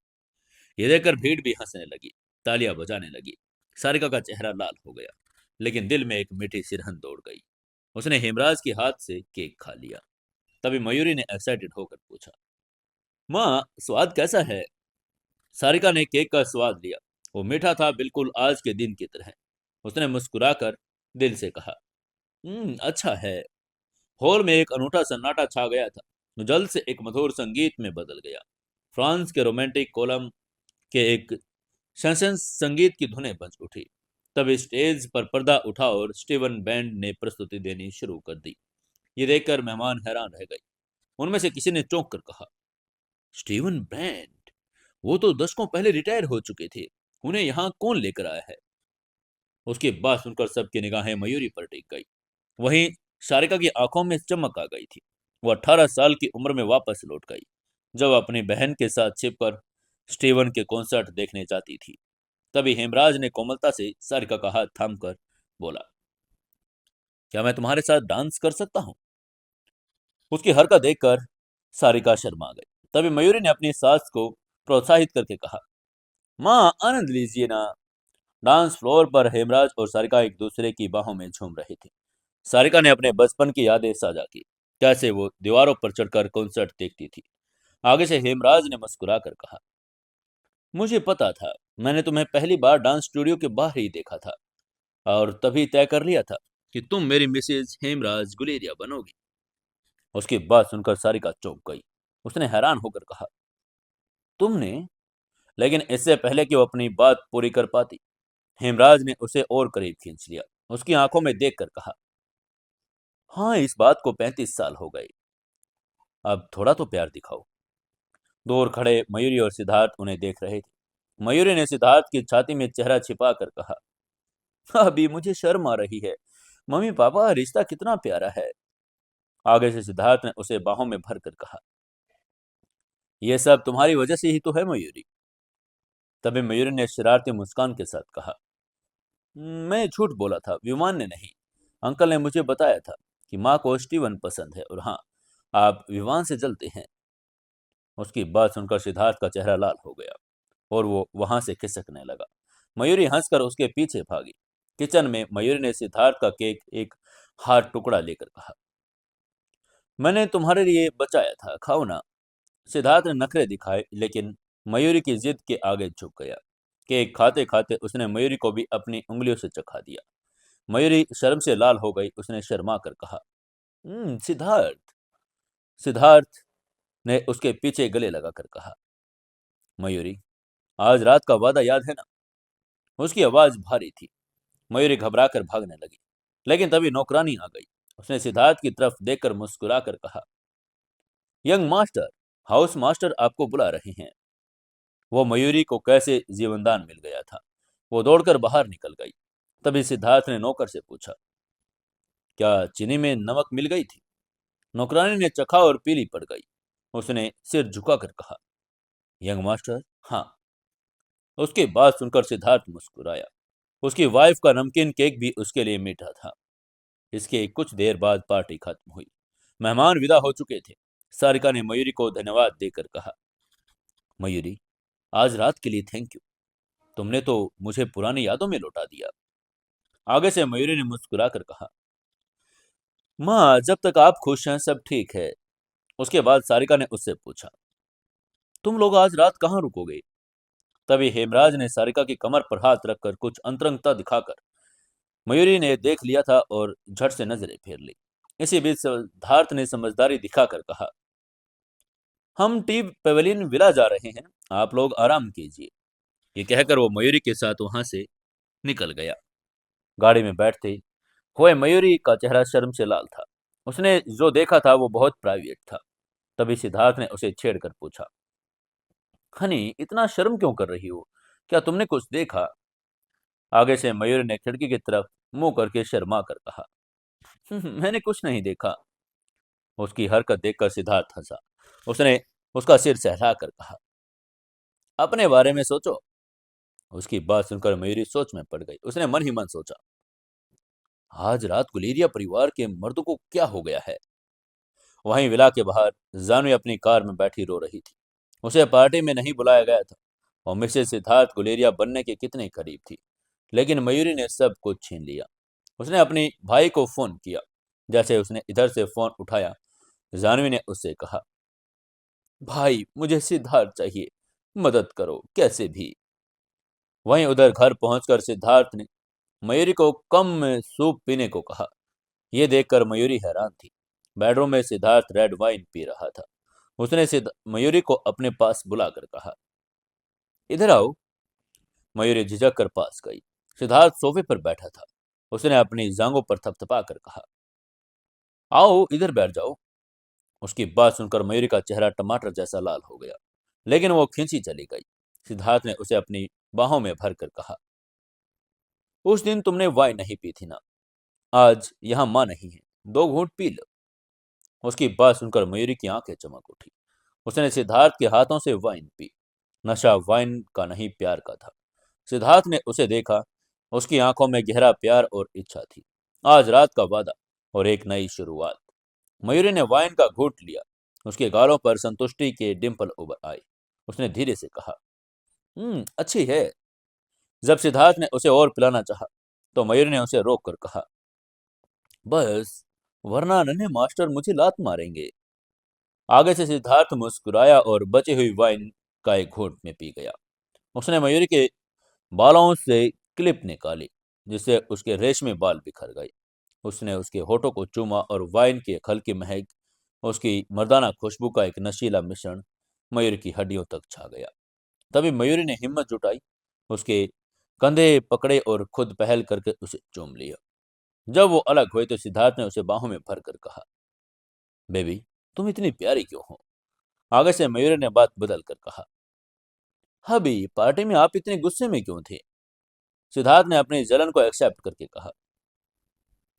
ये देखकर भीड़ भी हंसने लगी, तालियां बजाने लगी। सारिका का चेहरा लाल हो गया, लेकिन दिल में एक मीठी सिरहन दौड़ गई। उसने हेमराज के हाथ से केक खा लिया। तभी मयूरी ने एक्साइटेड होकर पूछा, माँ, स्वाद कैसा है? सारिका ने केक का स्वाद लिया। वो मीठा था, बिल्कुल आज के दिन की तरह। उसने मुस्कुराकर दिल से कहा, अच्छा है। हॉल में एक अनूठा सन्नाटा छा गया था, जो जल्द से एक मधुर संगीत में बदल गया। फ्रांस के रोमांटिक कोलम के एक सेंसेंस संगीत की धुनें बज उठी। तब स्टेज पर पर्दा उठा और स्टीवन बैंड ने प्रस्तुति देनी शुरू कर दी। ये देखकर मेहमान हैरान रह गए। उनमें से किसी ने चौंक कर कहा, स्टीवन बैंड? वो तो दशकों पहले रिटायर हो चुके थे, उन्हें यहाँ कौन लेकर आया है? उसकी बात सुनकर सबकी निगाहें मयूरी पर टिक गई। वहीं सारिका की आंखों में चमक आ गई थी। वो 18 साल की उम्र में वापस लौट गई, जब अपनी बहन के साथ छिपकर स्टीवन के कॉन्सर्ट देखने जाती थी। तभी हेमराज ने कोमलता से सारिका का हाथ थामकर बोला, क्या मैं तुम्हारे साथ डांस कर सकता हूँ? उसकी हरकत देखकर सारिका शर्मा गई। तभी मयूरी ने अपनी सास को प्रोत्साहित करके कहा, माँ, आनंद लीजिए ना। डांस फ्लोर पर हेमराज और सारिका एक दूसरे की बाहों में झूम रहे थे। सारिका ने अपने बचपन की यादें साझा की, कैसे वो दीवारों पर चढ़कर कॉन्सर्ट देखती थी। आगे से हेमराज ने मुस्कुरा कर कहा, मुझे पता था, मैंने तुम्हें पहली बार डांस स्टूडियो के बाहर ही देखा था और तभी तय कर लिया था कि तुम मेरी मिसेज हेमराज गुलेरिया बनोगी। उसकी बात सुनकर सारिका चौंक गई। उसने हैरान होकर कहा, तुमने? लेकिन इससे पहले कि वो अपनी बात पूरी कर पाती, हेमराज ने उसे और करीब खींच लिया। उसकी आंखों में देखकर कहा, हाँ, इस बात को 35 साल हो गए, अब थोड़ा तो प्यार दिखाओ। दूर खड़े मयूरी और सिद्धार्थ उन्हें देख रहे थे। मयूरी ने सिद्धार्थ की छाती में चेहरा छिपा कर कहा, अभी मुझे शर्म आ रही है। मम्मी पापा, रिश्ता कितना प्यारा है। आगे से सिद्धार्थ ने उसे बाहों में भर कर कहा, यह सब तुम्हारी वजह से ही तो है मयूरी। तभी मयूरी ने शरारती मुस्कान के साथ कहा, मैं झूठ बोला था, विमान ने नहीं। अंकल ने मुझे बताया था कि माँ को स्टीवन पसंद है, और हाँ, आप विमान से जलते हैं। उसकी बात सुनकर सिद्धार्थ का चेहरा लाल हो गया और वो वहां से खिसकने लगा। मयूरी हंसकर उसके पीछे भागी। किचन में मयूरी ने सिद्धार्थ का केक एक हाथ टुकड़ा लेकर कहा, मैंने तुम्हारे लिए बचाया था, खाओ ना। सिद्धार्थ ने नखरे दिखाए, लेकिन मयूरी की जिद के आगे झुक गया। केक खाते खाते उसने मयूरी को भी अपनी उंगलियों से चखा दिया। मयूरी शर्म से लाल हो गई। उसने शर्मा कर कहा, सिद्धार्थ। सिद्धार्थ ने उसके पीछे गले लगाकर कहा, मयूरी, आज रात का वादा याद है ना? उसकी आवाज भारी थी। मयूरी घबराकर भागने लगी, लेकिन तभी नौकरानी आ गई। उसने सिद्धार्थ की तरफ देखकर मुस्कुराकर कहा, यंग मास्टर, हाउस मास्टर आपको बुला रहे हैं। वो मयूरी को कैसे जीवनदान मिल गया था। वो दौड़कर बाहर निकल गई। तभी सिद्धार्थ ने नौकर से पूछा, क्या चीनी में नमक मिल गई थी? नौकरानी ने चखा और पीली पड़ गई। उसने सिर झुकाकर कहा, यंग मास्टर, हाँ। उसकी बात सुनकर सिद्धार्थ मुस्कुराया। उसकी वाइफ का नमकीन केक भी उसके लिए मीठा था। इसके कुछ देर बाद पार्टी खत्म हुई। मेहमान विदा हो चुके थे। सारिका ने मयूरी को धन्यवाद देकर कहा, मयूरी, आज रात के लिए थैंक यू। तुमने तो मुझे पुरानी यादों में लौटा दिया। आगे से मयूरी ने मुस्कुराकर कहा, माँ, जब तक आप खुश हैं सब ठीक है। उसके बाद सारिका ने उससे पूछा, तुम लोग आज रात कहाँ रुकोगे? तभी हेमराज ने सारिका की कमर पर हाथ रखकर कुछ अंतरंगता दिखाकर मयूरी ने देख लिया था और झट से नजरें फेर ली। इसी बीच सिद्धार्थ ने समझदारी दिखाकर कहा, हम टी पेवेलियन विला जा रहे हैं, आप लोग आराम कीजिए। ये कहकर वो मयूरी के साथ वहां से निकल गया। गाड़ी में बैठते हुए मयूरी का चेहरा शर्म से लाल था। उसने जो देखा था वो बहुत प्राइवेट था। तभी सिद्धार्थ ने उसे छेड़कर पूछा, हनी, इतना शर्म क्यों कर रही हो? क्या तुमने कुछ देखा? आगे से मयूरी ने खिड़की की तरफ मुंह करके शर्मा कर कहा, मैंने कुछ नहीं देखा। उसकी हरकत देखकर सिद्धार्थ हंसा। उसने उसका सिर सहला कर कहा, अपने बारे में सोचो। उसकी बात सुनकर मयूरी सोच में पड़ गई। उसने मन ही मन सोचा, आज रात गुलेरिया परिवार के मर्दों को क्या हो गया है। वहीं विला के बाहर जानवी अपनी कार में बैठी रो रही थी। उसे पार्टी में नहीं बुलाया गया था और मिसेस सिद्धार्थ गुलेरिया बनने के कितने करीब थी, लेकिन मयूरी ने सब कुछ छीन लिया। उसने अपनी भाई को फोन किया। जैसे उसने इधर से फोन उठाया, जानवी ने उससे कहा, भाई, मुझे सिद्धार्थ चाहिए, मदद करो कैसे भी। वहीं उधर घर पहुंचकर सिद्धार्थ ने मयूरी को कम में सूप पीने को कहा। यह देखकर मयूरी हैरान थी। बेडरूम में सिद्धार्थ रेड वाइन पी रहा था। उसने मयूरी को अपने पास बुलाकर कहा, इधर आओ। मयूरी झिझक कर पास गई। सिद्धार्थ सोफे पर बैठा था। उसने अपनी जांघों पर थपथपा कर कहा, आओ इधर बैठ जाओ। उसकी बात सुनकर मयूरी का चेहरा टमाटर जैसा लाल हो गया, लेकिन वो खींची चली गई। सिद्धार्थ ने उसे अपनी बाहों में भरकर कहा, उस दिन तुमने वाइन नहीं पी थी ना, आज यहाँ माँ नहीं है, दो घूंट पी लो। उसकी बात सुनकर मयूरी की आंखें चमक उठी। उसने सिद्धार्थ के हाथों से वाइन पी। नशा वाइन का नहीं, प्यार का था। सिद्धार्थ ने उसे देखा। उसकी आंखों में गहरा प्यार और इच्छा थी। आज रात का वादा और एक नई शुरुआत। मयूरी ने वाइन का घूंट लिया। उसके गालों पर संतुष्टि के डिंपल उभर आए। उसने धीरे से कहा, अच्छी है। जब सिद्धार्थ ने उसे और पिलाना चाहा, तो मयूरी ने उसे रोक कर कहा, बस, वरना नन्हे मास्टर मुझे लात मारेंगे। आगे से सिद्धार्थ मुस्कुराया और बची हुई वाइन का एक घूंट में पी गया। उसने मयूरी के बालों से क्लिप निकाली, जिससे उसके रेशमी बाल बिखर गए। उसने उसके होठों को चूमा और वाइन की एक हल्की महक, उसकी मर्दाना खुशबू का एक नशीला मिश्रण मयूरी की हड्डियों तक छा गया। तभी मयूरी ने हिम्मत जुटाई, उसके कंधे पकड़े और खुद पहल करके उसे चूम लिया। जब वो अलग हुए तो सिद्धार्थ ने उसे बाहों में भरकर कहा, बेबी, तुम इतनी प्यारी क्यों हो? आगे से मयूरी ने बात बदल कर कहा, हबी, पार्टी में आप इतने गुस्से में क्यों थे? सिद्धार्थ ने अपनी जलन को एक्सेप्ट करके कहा,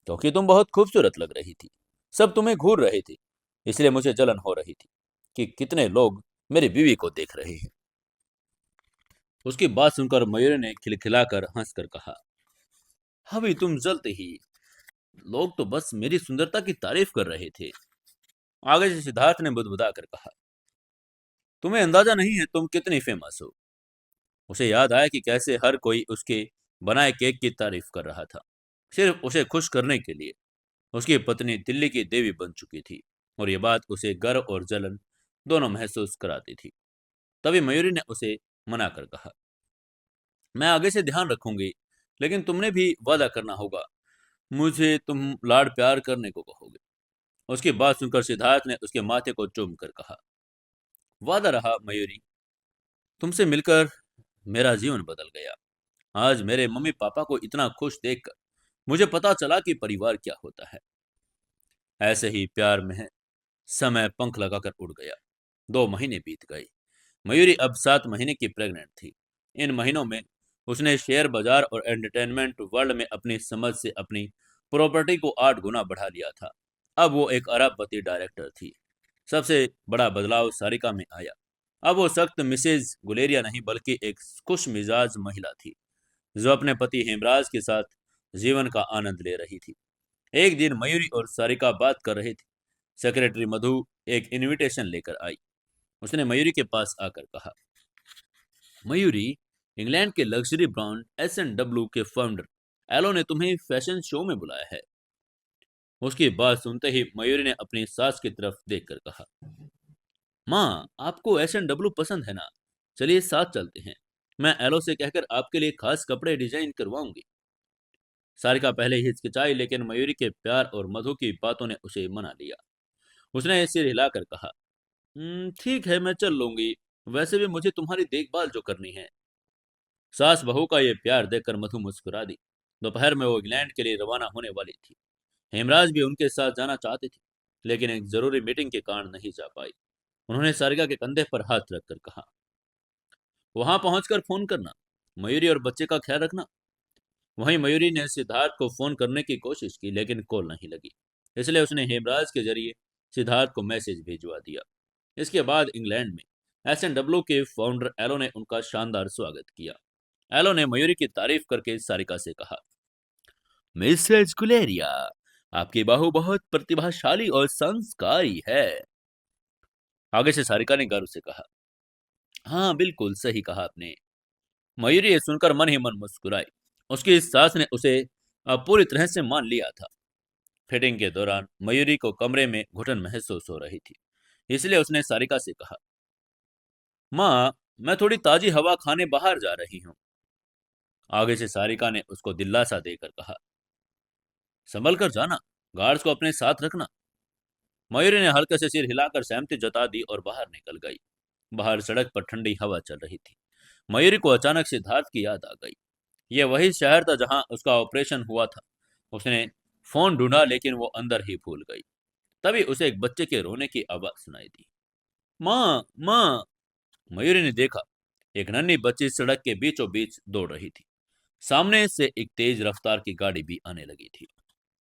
क्योंकि तुम बहुत खूबसूरत लग रही थी। सब तुम्हें घूर रहे थे, इसलिए मुझे जलन हो रही थी कि कितने लोग मेरी बीवी को देख रहे हैं। उसकी बात सुनकर मयूरी ने खिलखिलाकर हंसकर कहा, अभी तुम जलते ही, लोग तो बस मेरी सुंदरता की तारीफ कर रहे थे। आगे से सिद्धार्थ ने बुदबुदा कर कहा, तुम्हें अंदाजा नहीं है तुम कितनी फेमस हो। उसे याद आया कि कैसे हर कोई उसके बनाए केक की तारीफ कर रहा था, सिर्फ उसे खुश करने के लिए। उसकी पत्नी दिल्ली की देवी बन चुकी थी और ये बात उसे गर्व और जलन दोनों महसूस कराती थी। तभी मयूरी ने उसे मना कर कहा, मैं आगे से ध्यान रखूंगी, लेकिन तुमने भी वादा करना होगा, मुझे तुम लाड प्यार करने को कहोगे। उसकी बात सुनकर सिद्धार्थ ने उसके माथे को चूम कर कहा, वादा रहा मयूरी, तुमसे मिलकर मेरा जीवन बदल गया। आज मेरे मम्मी पापा को इतना खुश देखकर मुझे पता चला कि परिवार क्या होता है। ऐसे ही प्यार में समय पंख लगाकर उड़ गया। 2 महीने बीत गए। मयूरी अब 7 महीने की प्रेग्नेंट थी। इन महीनों में उसने शेयर बाजार और एंटरटेनमेंट वर्ल्ड में अपनी समझ से अपनी प्रॉपर्टी को 8 गुना बढ़ा लिया था। अब वो एक अरबपति डायरेक्टर थी। सबसे बड़ा बदलाव सारिका में आया। अब वो सख्त मिसेज गुलेरिया नहीं बल्कि एक खुश मिजाज महिला थी, जो अपने पति हेमराज के साथ जीवन का आनंद ले रही थी। एक दिन मयूरी और सारिका बात कर रहे थे। सेक्रेटरी मधु एक इनविटेशन लेकर आई। उसने मयूरी के पास आकर कहा, मयूरी, इंग्लैंड के लग्जरी ब्रांड S&W के फाउंडर एलो ने तुम्हें फैशन शो में बुलाया है। उसकी बात सुनते ही मयूरी ने अपनी सास की तरफ देखकर कहा, माँ, आपको S&W पसंद है ना? चलिए साथ चलते हैं। मैं एलो से कहकर आपके लिए खास कपड़े डिजाइन करवाऊंगी। सारिका पहले ही हिचकिचाई, लेकिन मयूरी के प्यार और मधु की बातों ने उसे मना लिया। उसने सिर हिलाकर कहा, ठीक है, मैं चल लूंगी। वैसे भी मुझे तुम्हारी देखभाल जो करनी है। सास बहू का ये प्यार देखकर मधु मुस्कुरा दी। दोपहर में वो इंग्लैंड के लिए रवाना होने वाली थी। हेमराज भी उनके साथ जाना चाहते थे, लेकिन एक जरूरी मीटिंग के कारण नहीं जा पाई। उन्होंने सारिका के कंधे पर हाथ रखकर कहा, वहां पहुंचकर फोन करना। मयूरी और बच्चे का ख्याल रखना। वहीं मयूरी ने सिद्धार्थ को फोन करने की कोशिश की, लेकिन कॉल नहीं लगी। इसलिए उसने हेमराज के जरिए सिद्धार्थ को मैसेज भिजवा दिया। इसके बाद इंग्लैंड में S&W के फाउंडर एलो ने उनका शानदार स्वागत किया। एलो ने मयूरी की तारीफ करके सारिका से कहा, मिसेज गुलेरिया, आपकी बहू बहुत प्रतिभाशाली और संस्कारी है। आगे से सारिका ने गर्व से कहा, हाँ बिल्कुल सही कहा आपने। मयूरी ये सुनकर मन ही मन मुस्कुराई। उसकी इस सास ने उसे अब पूरी तरह से मान लिया था। फिटिंग के दौरान मयूरी को कमरे में घुटन महसूस हो रही थी, इसलिए उसने सारिका से कहा, माँ, मैं थोड़ी ताजी हवा खाने बाहर जा रही हूँ। आगे से सारिका ने उसको दिलासा देकर कहा, संभल कर जाना, गार्ड्स को अपने साथ रखना। मयूरी ने हल्के से सिर हिलाकर सहमति जता दी और बाहर निकल गई। बाहर सड़क पर ठंडी हवा चल रही थी। मयूरी को अचानक सिद्धार्थ की याद आ गई। यह वही शहर था जहां उसका ऑपरेशन हुआ था। उसने फोन ढूंढा, लेकिन वो अंदर ही भूल गई। तभी उसे एक बच्चे के रोने की आवाज सुनाई दी। माँ, माँ! मयूरी ने देखा, एक नन्ही बच्ची सड़क के बीचों बीच दौड़ रही थी। सामने से एक तेज रफ्तार की गाड़ी भी आने लगी थी।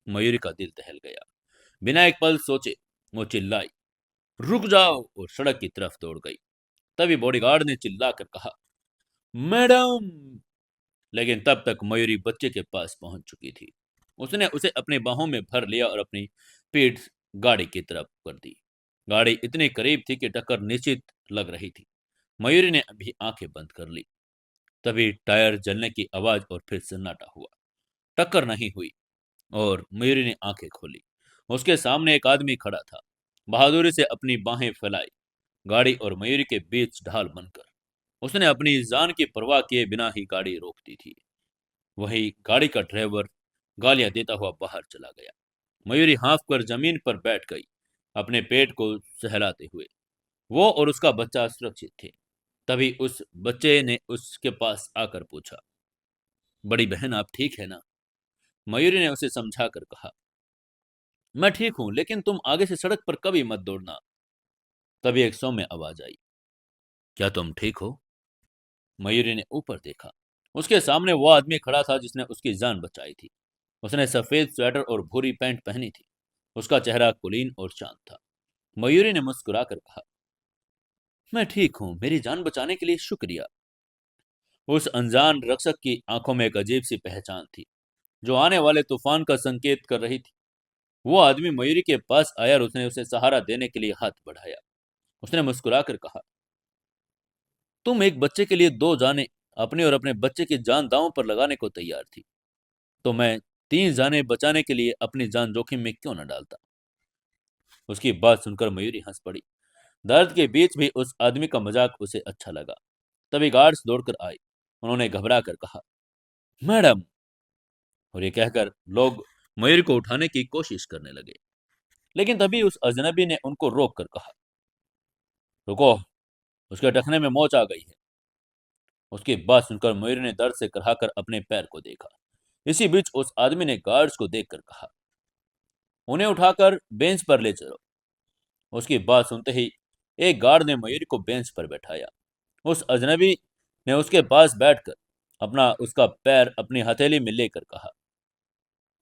मयूरी का दिल दहल गया। बिना एक पल सोचे वो चिल्लाई, रुक जाओ, और सड़क की तरफ दौड़ गई। तभी बॉडीगार्ड ने चिल्लाकर कहा, मैडम! लेकिन तब तक मयूरी बच्चे के पास पहुंच चुकी थी। उसने उसे अपनी बाहों में भर लिया और अपनी पीठ गाड़ी की तरफ कर दी। गाड़ी इतनी करीब थी कि टक्कर निश्चित लग रही थी। मयूरी ने अभी आंखें बंद कर ली। तभी टायर जलने की आवाज और फिर सन्नाटा हुआ। टक्कर नहीं हुई और मयूरी ने आंखें खोली। उसके सामने एक आदमी खड़ा था, बहादुरी से अपनी बाहें फैलाई, गाड़ी और मयूरी के बीच ढाल बनकर। उसने अपनी जान की परवाह किए बिना ही गाड़ी रोक दी थी। वही गाड़ी का ड्राइवर गालियां देता हुआ बाहर चला गया। मयूरी हाँफ कर जमीन पर बैठ गई, अपने पेट को सहलाते हुए। वो और उसका बच्चा सुरक्षित थे। तभी उस बच्चे ने उसके पास आकर पूछा, बड़ी बहन, आप ठीक है ना? मयूरी ने उसे समझा कर कहा, मैं ठीक हूं, लेकिन तुम आगे से सड़क पर कभी मत दौड़ना। तभी एक सौम्य आवाज आई, क्या तुम ठीक हो? मयूरी ने ऊपर देखा। उसके सामने वो आदमी खड़ा था जिसने उसकी जान बचाई थी। उसने सफेद स्वेटर और भूरी पैंट पहनी थी। उसका चेहरा कुलीन और शांत था। मयूरी ने मुस्कुराकर कहा, मैं ठीक हूं, मेरी जान बचाने के लिए शुक्रिया। उस अनजान रक्षक की आंखों में एक अजीब सी पहचान थी, जो आने वाले तूफान का संकेत कर रही थी। वो आदमी मयूरी के पास आया और उसने उसे सहारा देने के लिए हाथ बढ़ाया। उसने मुस्कुराकर कहा, तुम एक बच्चे के लिए दो जाने, अपने और अपने बच्चे की जान दांव पर लगाने को तैयार थी, तो मैं तीन जाने बचाने के लिए अपनी जान जोखिम में क्यों न डालता। उसकी बात सुनकर मयूरी हंस पड़ी। दर्द के बीच भी उस आदमी का मजाक उसे अच्छा लगा। तभी गार्ड्स दौड़कर आए। उन्होंने घबरा कर कहा, मैडम। और ये कहकर लोग मयूरी को उठाने की कोशिश करने लगे, लेकिन तभी उस अजनबी ने उनको रोक कर कहा, रुको, उसके टखने में मोच आ गई है। उसकी बात सुनकर मयूरी ने दर्द से कराहकर अपने पैर को देखा। इसी बीच उस आदमी ने गार्ड्स को देखकर कहा, उन्हें उठाकर बेंच पर ले चलो। उसकी बात सुनते ही एक गार्ड ने मयूरी को बेंच पर बैठाया। उस अजनबी ने उसके पास बैठकर अपना उसका पैर अपनी हथेली में लेकर कहा,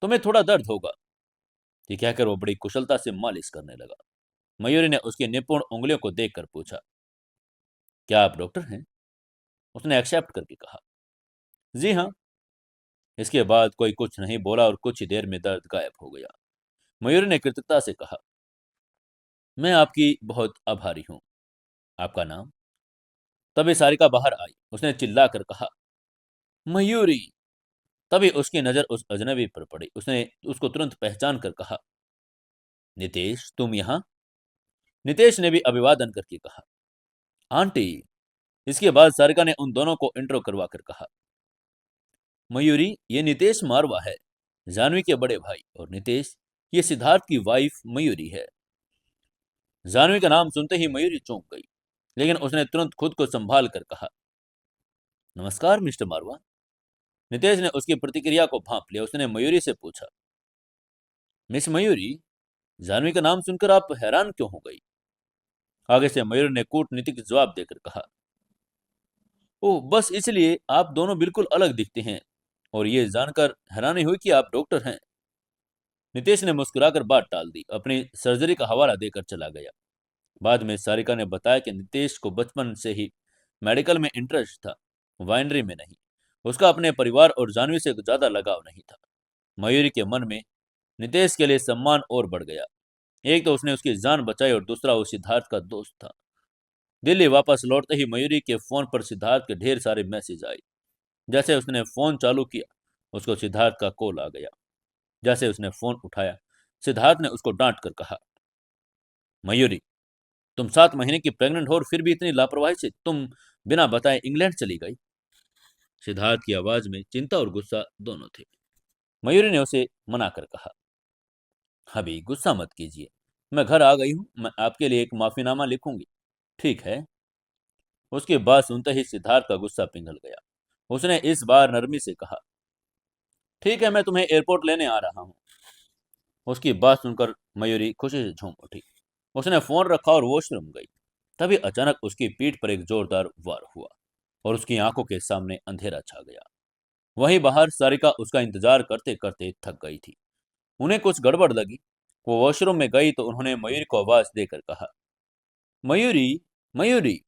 तुम्हें थोड़ा दर्द होगा। ये कहकर वो बड़ी कुशलता से मालिश करने लगा। मयूरी ने उसकी निपुण उंगलियों को देखकर पूछा, क्या आप डॉक्टर हैं? उसने एक्सेप्ट करके कहा, जी हाँ। इसके बाद कोई कुछ नहीं बोला और कुछ ही देर में दर्द गायब हो गया। मयूरी ने कृतज्ञता से कहा, मैं आपकी बहुत आभारी हूं। आपका नाम? तभी सारिका बाहर आई। उसने चिल्लाकर कहा, मयूरी। तभी उसकी नजर उस अजनबी पर पड़ी। उसने उसको तुरंत पहचान कर कहा, नितेश, तुम यहाँ? नितेश ने भी अभिवादन करके कहा, आंटी। इसके बाद सारिका ने उन दोनों को इंट्रो करवा कर कहा, मयूरी, ये नितेश मारवा है, जानवी के बड़े भाई, और नितेश, ये सिद्धार्थ की वाइफ मयूरी है। जानवी का नाम सुनते ही मयूरी चौंक गई, लेकिन उसने तुरंत खुद को संभाल कर कहा, नमस्कार मिस्टर मारवा। नितेश ने उसकी प्रतिक्रिया को भांप लिया। उसने मयूरी से पूछा, मिस मयूरी, जानवी का नाम सुनकर आप हैरान क्यों हो गई? आगे से मयूरी ने कूटनीतिक जवाब देकर कहा, ओह, बस इसलिए आप दोनों बिल्कुल अलग दिखते हैं, और ये जानकर हैरानी हुई कि आप डॉक्टर हैं। नितेश ने मुस्कुराकर बात टाल दी, अपनी सर्जरी का हवाला देकर चला गया। बाद में सारिका ने बताया कि नितेश को बचपन से ही मेडिकल में इंटरेस्ट था, वाइनरी में नहीं। उसका अपने परिवार और जानवी से ज्यादा लगाव नहीं था। मयूरी के मन में नितेश के लिए सम्मान और बढ़ गया। एक तो उसने उसकी जान बचाई और दूसरा वो सिद्धार्थ का दोस्त था। दिल्ली वापस लौटते ही मयूरी के फोन पर सिद्धार्थ के ढेर सारे मैसेज आए। जैसे उसने फोन चालू किया, उसको सिद्धार्थ का कॉल आ गया। जैसे उसने फोन उठाया, सिद्धार्थ ने उसको डांट कर कहा, मयूरी, तुम 7 महीने की प्रेग्नेंट हो और फिर भी इतनी लापरवाही से तुम बिना बताए इंग्लैंड चली गई। सिद्धार्थ की आवाज में चिंता और गुस्सा दोनों थे। मयूरी ने उसे मना कर कहा, अभी गुस्सा मत कीजिए, मैं घर आ गई हूं, मैं आपके लिए एक माफीनामा लिखूंगी, ठीक है? उसकी बात सुनते ही सिद्धार्थ का गुस्सा पिघल गया। उसने इस बार नरमी से कहा, ठीक है, मैं तुम्हें एयरपोर्ट लेने आ रहा हूँ। उसकी बात सुनकर मयूरी खुशी से झूम उठी। उसने फोन रखा और वॉशरूम गई। तभी अचानक उसकी पीठ पर एक जोरदार वार हुआ और उसकी आंखों के सामने अंधेरा छा गया। वहीं बाहर सारिका उसका इंतजार करते करते थक गई थी। उन्हें कुछ गड़बड़ लगी। वो वॉशरूम में गई तो उन्होंने मयूरी को आवाज देकर कहा, मयूरी, मयूरी।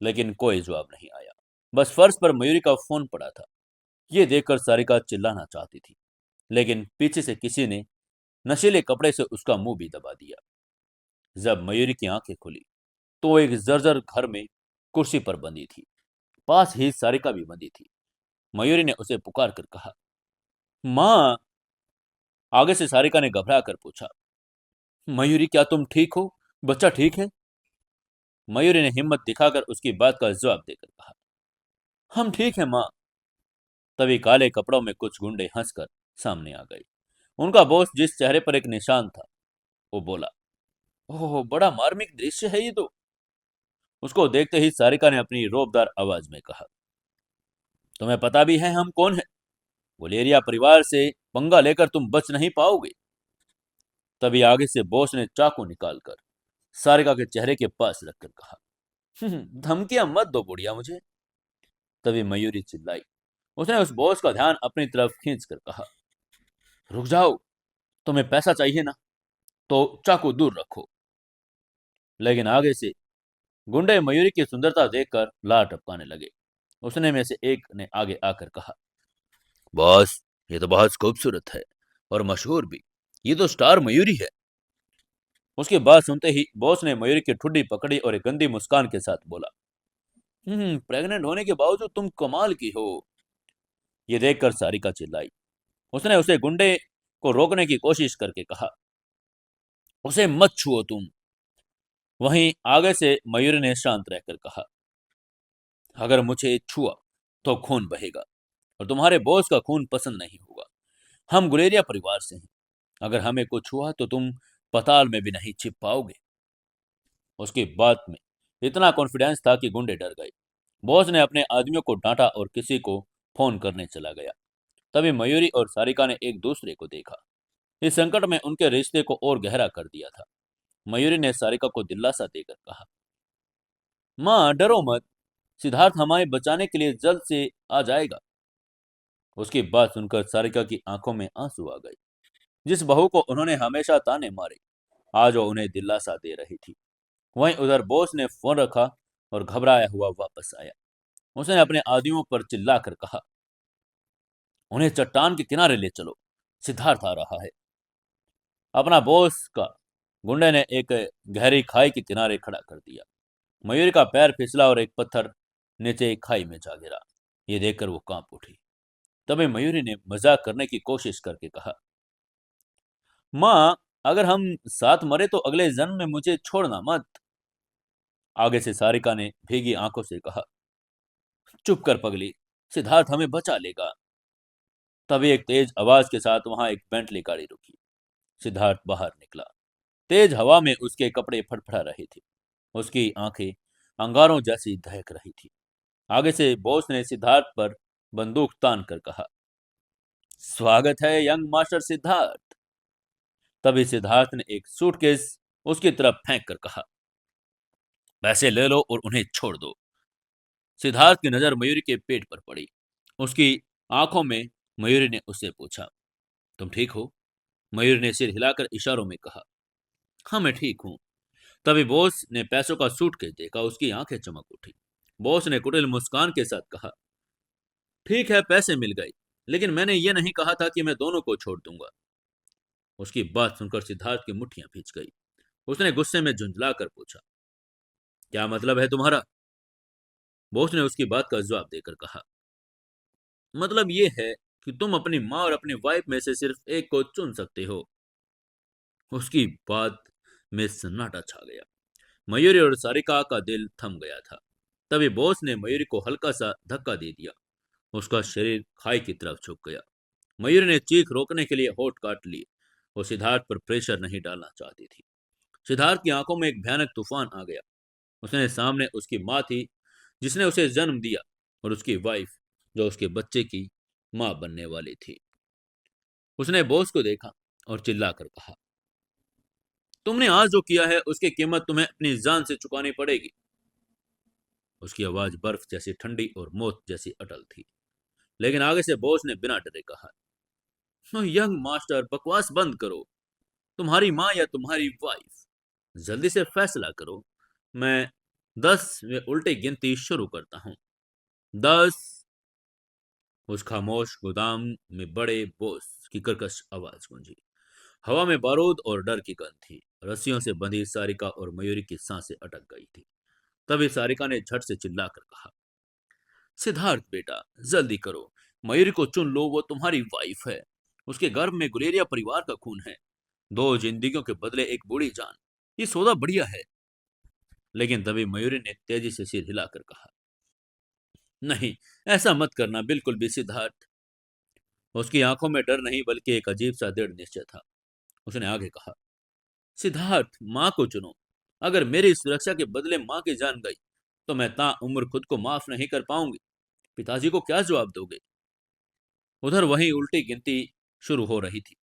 लेकिन कोई जवाब नहीं आया। बस फर्श पर मयूरी का फोन पड़ा था। ये देखकर सारिका चिल्लाना चाहती थी, लेकिन पीछे से किसी ने नशीले कपड़े से उसका मुंह भी दबा दिया। जब मयूरी की आंखें खुली तो वो एक जर्जर घर में कुर्सी पर बंधी थी। पास ही सारिका भी बंधी थी। मयूरी ने उसे पुकार कर कहा, माँ। आगे से सारिका ने घबरा कर पूछा, मयूरी, क्या तुम ठीक हो? बच्चा ठीक है? मयूरी ने हिम्मत दिखाकर उसकी बात का जवाब देकर कहा, हम ठीक हैं माँ। तभी काले कपड़ों में कुछ गुंडे हंसकर सामने आ गए। उनका बॉस, जिस चेहरे पर एक निशान था, वो बोला, ओह, बड़ा मार्मिक दृश्य है ये तो। उसको देखते ही सारिका ने अपनी रोबदार आवाज में कहा, तुम्हें पता भी है हम कौन हैं? गुलेरिया परिवार से पंगा लेकर तुम बच नहीं पाओगे। तभी आगे से बॉस ने चाकू निकालकर सारिका के चेहरे के पास रखकर कहा, धमकियां मत दो बुढ़िया मुझे। तभी मयूरी चिल्लाई। उसने उस बॉस का ध्यान अपनी तरफ खींच कर कहा, रुक जाओ, तुम्हें पैसा चाहिए ना, तो चाकू दूर रखो। लेकिन आगे से गुंडे मयूरी की सुंदरता देखकर लार टपकाने लगे। उसने में से एक ने आगे आकर कहा, बॉस, ये तो बहुत खूबसूरत है और मशहूर भी। ये तो स्टार मयूरी है। उसकी बात सुनते ही बॉस ने मयूरी की ठुड्डी पकड़ी और एक गंदी मुस्कान के साथ बोला, प्रेग्नेंट होने के बावजूद तुम कमाल की हो। ये देखकर सारिका चिल्लाई। उसने उसे गुंडे को रोकने की कोशिश करके कहा, उसे मत छुओ तुम। वहीं आगे से मयूरी ने शांत रहकर कहा, अगर मुझे छुआ तो खून बहेगा और तुम्हारे बॉस का खून पसंद नहीं होगा। हम गुलेरिया परिवार से हैं। अगर हमें कुछ हुआ तो तुम पताल में भी नहीं छिप पाओगे। उसकी बात में इतना कॉन्फिडेंस था कि गुंडे डर गए। बॉस ने अपने आदमियों को डांटा और किसी को फोन करने चला गया। तभी मयूरी और सारिका ने एक दूसरे को देखा। इस संकट में उनके रिश्ते को और गहरा कर दिया था। मयूरी ने सारिका को दिलासा देकर कहा, माँ डरो मत, सिद्धार्थ हमारे बचाने के लिए जल्द से आ जाएगा। उसकी बात सुनकर सारिका की आंखों में आंसू आ गए। जिस बहू को उन्होंने हमेशा ताने मारे, आज वो उन्हें दिलासा दे रही थी। वहीं उधर बॉस ने फोन रखा और घबराया हुआ वापस आया। उसने अपने आदमियों पर चिल्लाकर कहा, उन्हें चट्टान के किनारे ले चलो, सिद्धार्थ आ रहा है। अपना बॉस का गुंडे ने एक गहरी खाई के किनारे खड़ा कर दिया। मयूरी का पैर फिसला और एक पत्थर नीचे एक खाई में जा गिरा। ये देखकर वो कांप उठी। तभी मयूरी ने मजाक करने की कोशिश करके कहा, माँ, अगर हम साथ मरे तो अगले जन्म में मुझे छोड़ना मत। आगे से सारिका ने भीगी आंखों से कहा, चुप कर पगली, सिद्धार्थ हमें बचा लेगा। तभी एक तेज आवाज के साथ वहां एक बेंटली गाड़ी रुकी। सिद्धार्थ बाहर निकला। तेज हवा में उसके कपड़े फड़फड़ा रहे थे। उसकी आंखें अंगारों जैसी दहक रही थी। आगे से बॉस ने सिद्धार्थ पर बंदूक तान कर कहा, स्वागत है यंग मास्टर सिद्धार्थ। तभी सिद्धार्थ ने एक सूटकेस उसकी तरफ फेंक कर कहा, पैसे ले लो और उन्हें छोड़ दो। सिद्धार्थ की नजर मयूरी के पेट पर पड़ी। उसकी आंखों में मयूरी ने उससे पूछा, तुम ठीक हो? मयूरी ने सिर हिलाकर इशारों में कहा, हाँ मैं ठीक हूं। तभी बॉस ने पैसों का सूटकेस देखा। उसकी आंखें चमक उठी। बॉस ने कुटिल मुस्कान के साथ कहा, ठीक है, पैसे मिल गए, लेकिन मैंने ये नहीं कहा था कि मैं दोनों को छोड़ दूंगा। उसकी बात सुनकर सिद्धार्थ की मुट्ठियां भींच गई। उसने गुस्से में झुंझलाकर पूछा, क्या मतलब है तुम्हारा? बॉस ने उसकी बात का जवाब देकर कहा, मतलब ये है कि तुम अपनी माँ और अपनी वाइफ में से सिर्फ एक को चुन सकते हो। उसकी बात में सन्नाटा छा गया। मयूरी और सारिका का दिल थम गया था। तभी बॉस ने मयूरी को हल्का सा धक्का दे दिया। उसका शरीर खाई की तरफ झुक गया। मयूरी ने चीख रोकने के लिए होठ काट लिए। वो सिद्धार्थ पर प्रेशर नहीं डालना चाहती थी। सिद्धार्थ की आंखों में एक भयानक तूफान आ गया। उसने सामने उसकी माँ थी, जिसने उसे जन्म दिया, और उसकी वाइफ, जो उसके बच्चे की माँ बनने वाली थी। उसने बॉस को देखा और चिल्लाकर कहा, तुमने आज जो किया है उसकी कीमत तुम्हें अपनी जान से चुकानी पड़ेगी। उसकी आवाज बर्फ जैसी ठंडी और मौत जैसी अटल थी। लेकिन आगे से बॉस ने बिना डरे कहा, यंग मास्टर, बकवास बंद करो। तुम्हारी माँ या तुम्हारी वाइफ? जल्दी से फैसला करो। मैं 10 में उल्टी गिनती शुरू करता हूँ। 10। उस खामोश गोदाम में बड़े बॉस की कर्कश आवाज गूंजी। हवा में बारूद और डर की गंध थी। रस्सियों से बंधी सारिका और मयूरी की सांसें अटक गई थी। तभी सारिका ने झट से चिल्लाकर कहा, सिद्धार्थ बेटा, जल्दी करो, मयूरी को चुन लो, वो तुम्हारी वाइफ है। उसके गर्भ में गुलेरिया परिवार का खून है। दो जिंदगियों के बदले एक बूढ़ी जान, ये सौदा बढ़िया है। लेकिन तभी मयूरी ने तेजी से सिर हिलाकर कहा, नहीं, ऐसा मत करना बिल्कुल भी सिद्धार्थ। उसकी आंखों में डर नहीं बल्कि एक अजीब सा दृढ़ निश्चय था। उसने आगे कहा, सिद्धार्थ, माँ को चुनो। अगर मेरी सुरक्षा के बदले माँ की जान गई तो मैं ता उम्र खुद को माफ नहीं कर पाऊंगी। पिताजी को क्या जवाब दोगे? उधर वही उल्टी गिनती शुरू हो रही थी।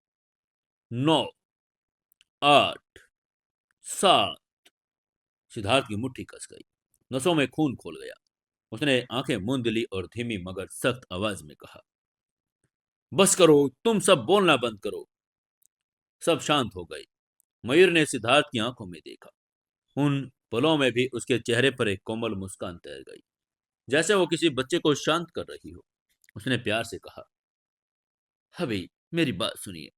9, 8, 7। सिद्धार्थ की मुट्ठी कस गई। नसों में खून खोल गया। उसने आंखें मूंद ली और धीमी मगर सख्त आवाज में कहा, बस करो, तुम सब बोलना बंद करो। सब शांत हो गए। मयूर ने सिद्धार्थ की आंखों में देखा। उन पलों में भी उसके चेहरे पर एक कोमल मुस्कान तैर गई। जैसे वो किसी बच्चे को शांत कर रही हो। उसने प्यार से कहा, हबी, मेरी बात सुनिए।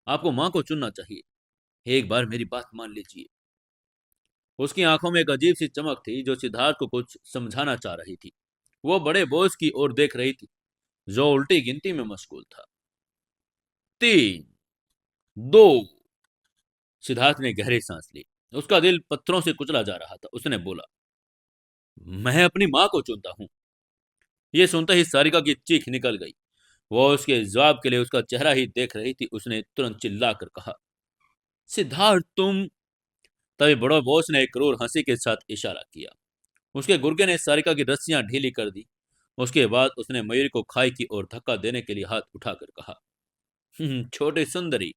आपको माँ को चुनना चाहिए। एक बार मेरी बात मान लीजिए। उसकी आंखों में एक अजीब सी चमक थी जो सिद्धार्थ को कुछ समझाना चाह रही थी। वो बड़े बोझ की ओर देख रही थी, जो उल्टी गिनती में मशगूल था। 3, 2। सिद्धार्थ ने गहरी सांस ली। उसका दिल पत्थरों से कुचला जा रहा था। उसने बोला, मैं अपनी माँ को चुनता हूँ। ये सुनते ही सारिका की चीख निकल गई। वो उसके जवाब के लिए उसका चेहरा ही देख रही थी। उसने तुरंत चिल्लाकर कहा, सिद्धार्थ तुम। तभी बड़ो बॉस ने एक क्रूर हंसी के साथ इशारा किया। उसके गुर्गे ने सारिका की रस्सियां ढीली कर दी। उसके बाद उसने मयूरी को खाई की ओर धक्का देने के लिए हाथ उठाकर कहा, छोटी सुंदरी,